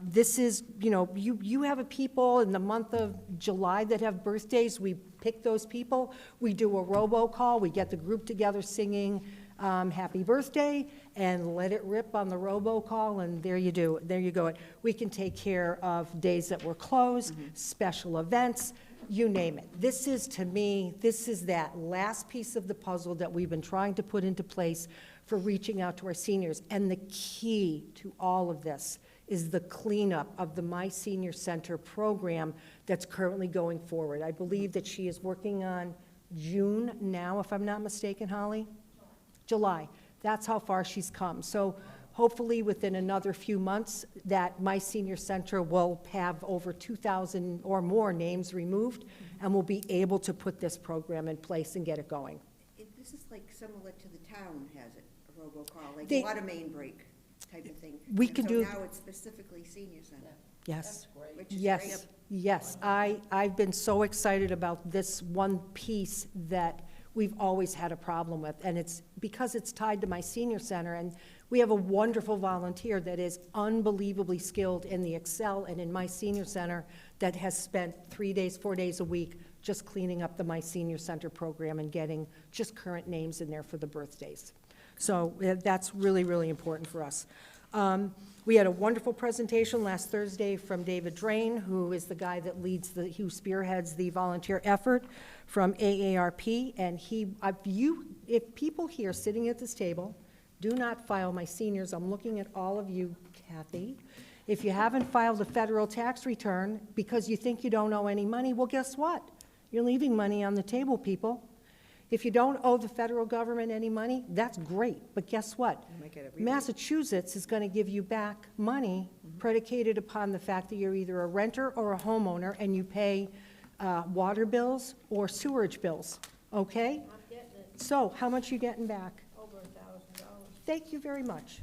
This is, you have a people in the month of July that have birthdays, we pick those people, we do a robocall, we get the group together singing happy birthday, and let it rip on the robocall, and there you go. We can take care of days that were closed, special events, you name it. This is, to me, that last piece of the puzzle that we've been trying to put into place for reaching out to our seniors. And the key to all of this is the cleanup of the My Senior Center program that's currently going forward. I believe that she is working on June now, if I'm not mistaken, Holly? July. That's how far she's come. So hopefully within another few months, that My Senior Center will have over 2,000 or more names removed, and we'll be able to put this program in place and get it going. This is like similar to the town has it, a robocall, like They- water main break type of thing. We And could so do- now it's specifically senior center, Yes. which is great. Yes, I've been so excited about this one piece that we've always had a problem with, and it's because it's tied to My Senior Center, and we have a wonderful volunteer that is unbelievably skilled in the Excel and in My Senior Center that has spent 3 days, 4 days a week just cleaning up the My Senior Center program and getting just current names in there for the birthdays. So that's really, really important for us. We had a wonderful presentation last Thursday from David Drain, who is the guy that who spearheads the volunteer effort from AARP. And if people here sitting at this table do not file, my seniors, I'm looking at all of you, Kathy. If you haven't filed a federal tax return because you think you don't owe any money, well, guess what? You're leaving money on the table, people. If you don't owe the federal government any money, that's great, but guess what? might get a rebate. Massachusetts is going to give you back money predicated upon the fact that you're either a renter or a homeowner and you pay water bills or sewerage bills, okay? So how much are you getting back? Over $1,000. Thank you very much.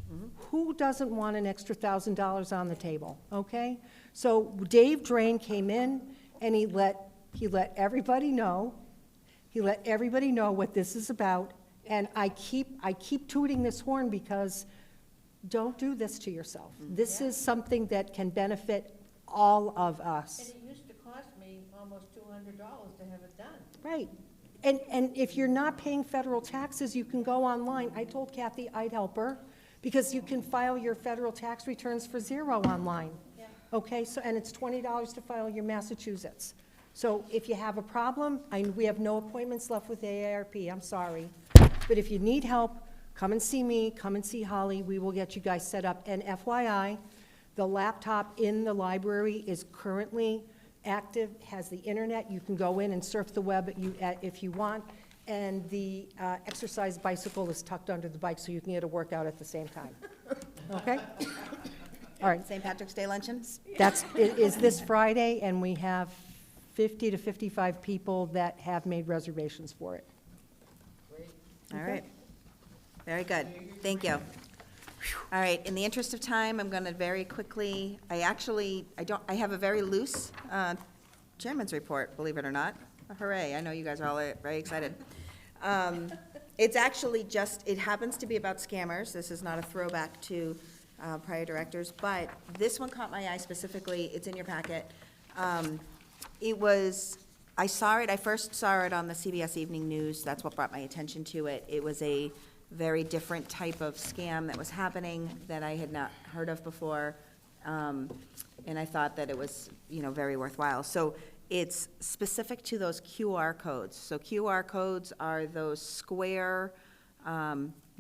Who doesn't want an extra $1,000 on the table, okay? So Dave Drain came in and he let everybody know. He let everybody know what this is about, and I keep tooting this horn because don't do this to yourself. This is something that can benefit all of us. And it used to cost me almost $200 to have it done. Right. And if you're not paying federal taxes, you can go online. I told Kathy I'd help her, because you can file your federal tax returns for zero online. Yeah. Okay, so, and it's $20 to file your Massachusetts. So if you have a problem, we have no appointments left with AARP, I'm sorry. But if you need help, come and see me, come and see Holly, we will get you guys set up. And FYI, the laptop in the library is currently active, has the internet, you can go in and surf the web if you want, and the exercise bicycle is tucked under the bike so you can get a workout at the same time. Okay? All right, St. Patrick's Day luncheons? is this Friday, and we have 50 to 55 people that have made reservations for it. All right. Very good. Thank you. All right, in the interest of time, I'm going to very quickly, I have a very loose chairman's report, believe it or not. Hooray, I know you guys are all very excited. It's actually it happens to be about scammers. This is not a throwback to prior directors, but this one caught my eye specifically. It's in your packet. It was, I first saw it on the CBS Evening News. That's what brought my attention to it. It was a very different type of scam that was happening that I had not heard of before. And I thought that it was, very worthwhile. So it's specific to those QR codes. So QR codes are those square,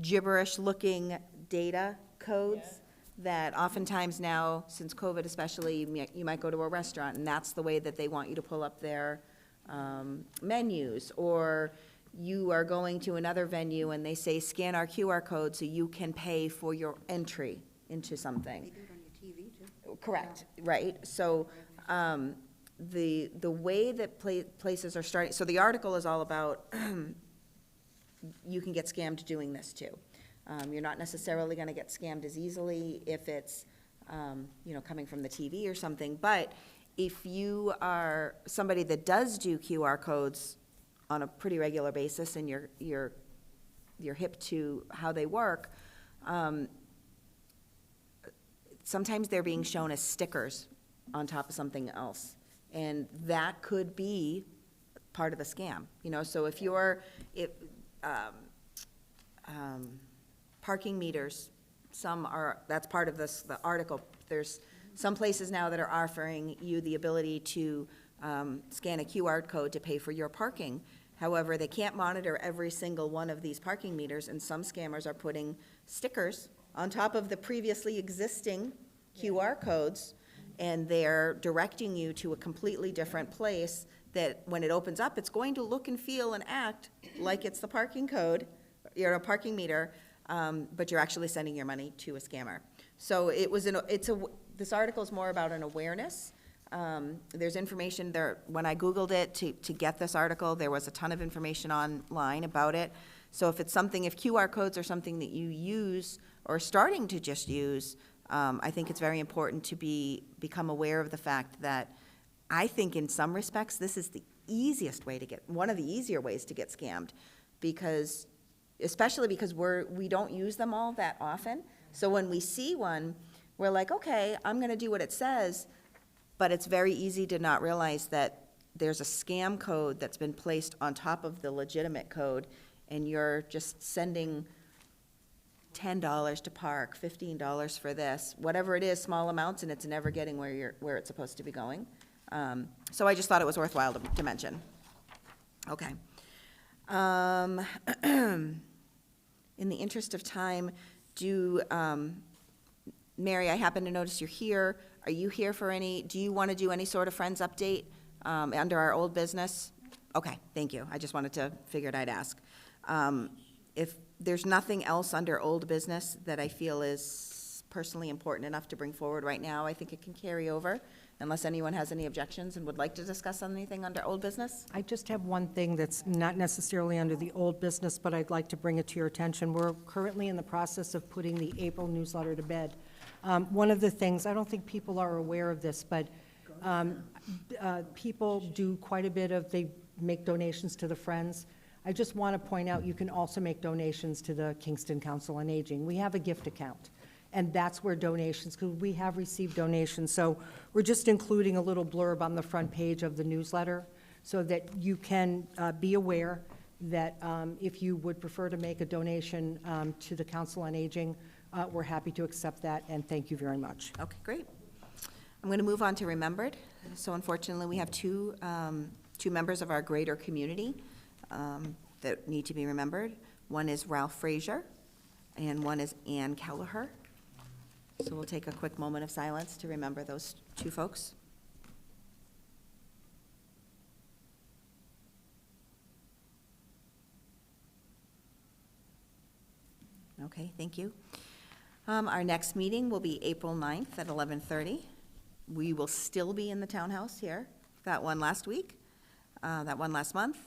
gibberish-looking data codes that oftentimes now, since COVID especially, you might go to a restaurant, and that's the way that they want you to pull up their menus. Or you are going to another venue, and they say, scan our QR code so you can pay for your entry into something. They do it on your TV, too. Correct, right? So the way that places are starting, so the article is all about you can get scammed doing this too. You're not necessarily going to get scammed as easily if it's, coming from the TV or something. But if you are somebody that does do QR codes on a pretty regular basis and you're hip to how they work, sometimes they're being shown as stickers on top of something else. And that could be part of the scam, So if parking meters, that's part of the article. There's some places now that are offering you the ability to scan a QR code to pay for your parking. However, they can't monitor every single one of these parking meters, and some scammers are putting stickers on top of the previously existing QR codes, and they're directing you to a completely different place that when it opens up, it's going to look and feel and act like it's the parking code, a parking meter, but you're actually sending your money to a scammer. So this article is more about an awareness. There's information there. When I Googled it to get this article, there was a ton of information online about it. So if QR codes are something that you use or starting to just use, I think it's very important to become aware of the fact that I think in some respects, this is one of the easier ways to get scammed, especially because we don't use them all that often. So when we see one, we're like, okay, I'm gonna do what it says, but it's very easy to not realize that there's a scam code that's been placed on top of the legitimate code, and you're just sending $10 to park, $15 for this, whatever it is, small amounts, and it's never getting where it's supposed to be going. So I just thought it was worthwhile to mention. Okay. In the interest of time, Mary, I happen to notice you're here. Are you here do you want to do any sort of Friends update under our old business? Okay, thank you. I just wanted to figured I'd ask. If there's nothing else under old business that I feel is personally important enough to bring forward right now, I think it can carry over, unless anyone has any objections and would like to discuss anything under old business. I just have one thing that's not necessarily under the old business, but I'd like to bring it to your attention. We're currently in the process of putting the April newsletter to bed. One of the things, I don't think people are aware of this, but people do quite a bit they make donations to the Friends. I just want to point out, you can also make donations to the Kingston Council on Aging. We have a gift account, and that's where donations, because we have received donations. So we're just including a little blurb on the front page of the newsletter so that you can be aware that if you would prefer to make a donation to the Council on Aging, we're happy to accept that, and thank you very much. Okay, great. I'm going to move on to Remembered. So unfortunately, we have two members of our greater community that need to be remembered. One is Ralph Frazier, and one is Ann Kelleher. So we'll take a quick moment of silence to remember those two folks. Okay, thank you. Our next meeting will be April 9th at 11:30. We will still be in the townhouse here, that one last week, that one last month,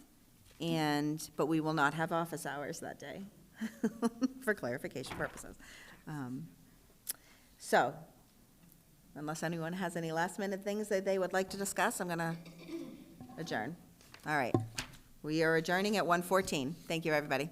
but we will not have office hours that day, for clarification purposes. So, unless anyone has any last-minute things that they would like to discuss, I'm going to adjourn. All right. We are adjourning at 1:14. Thank you, everybody.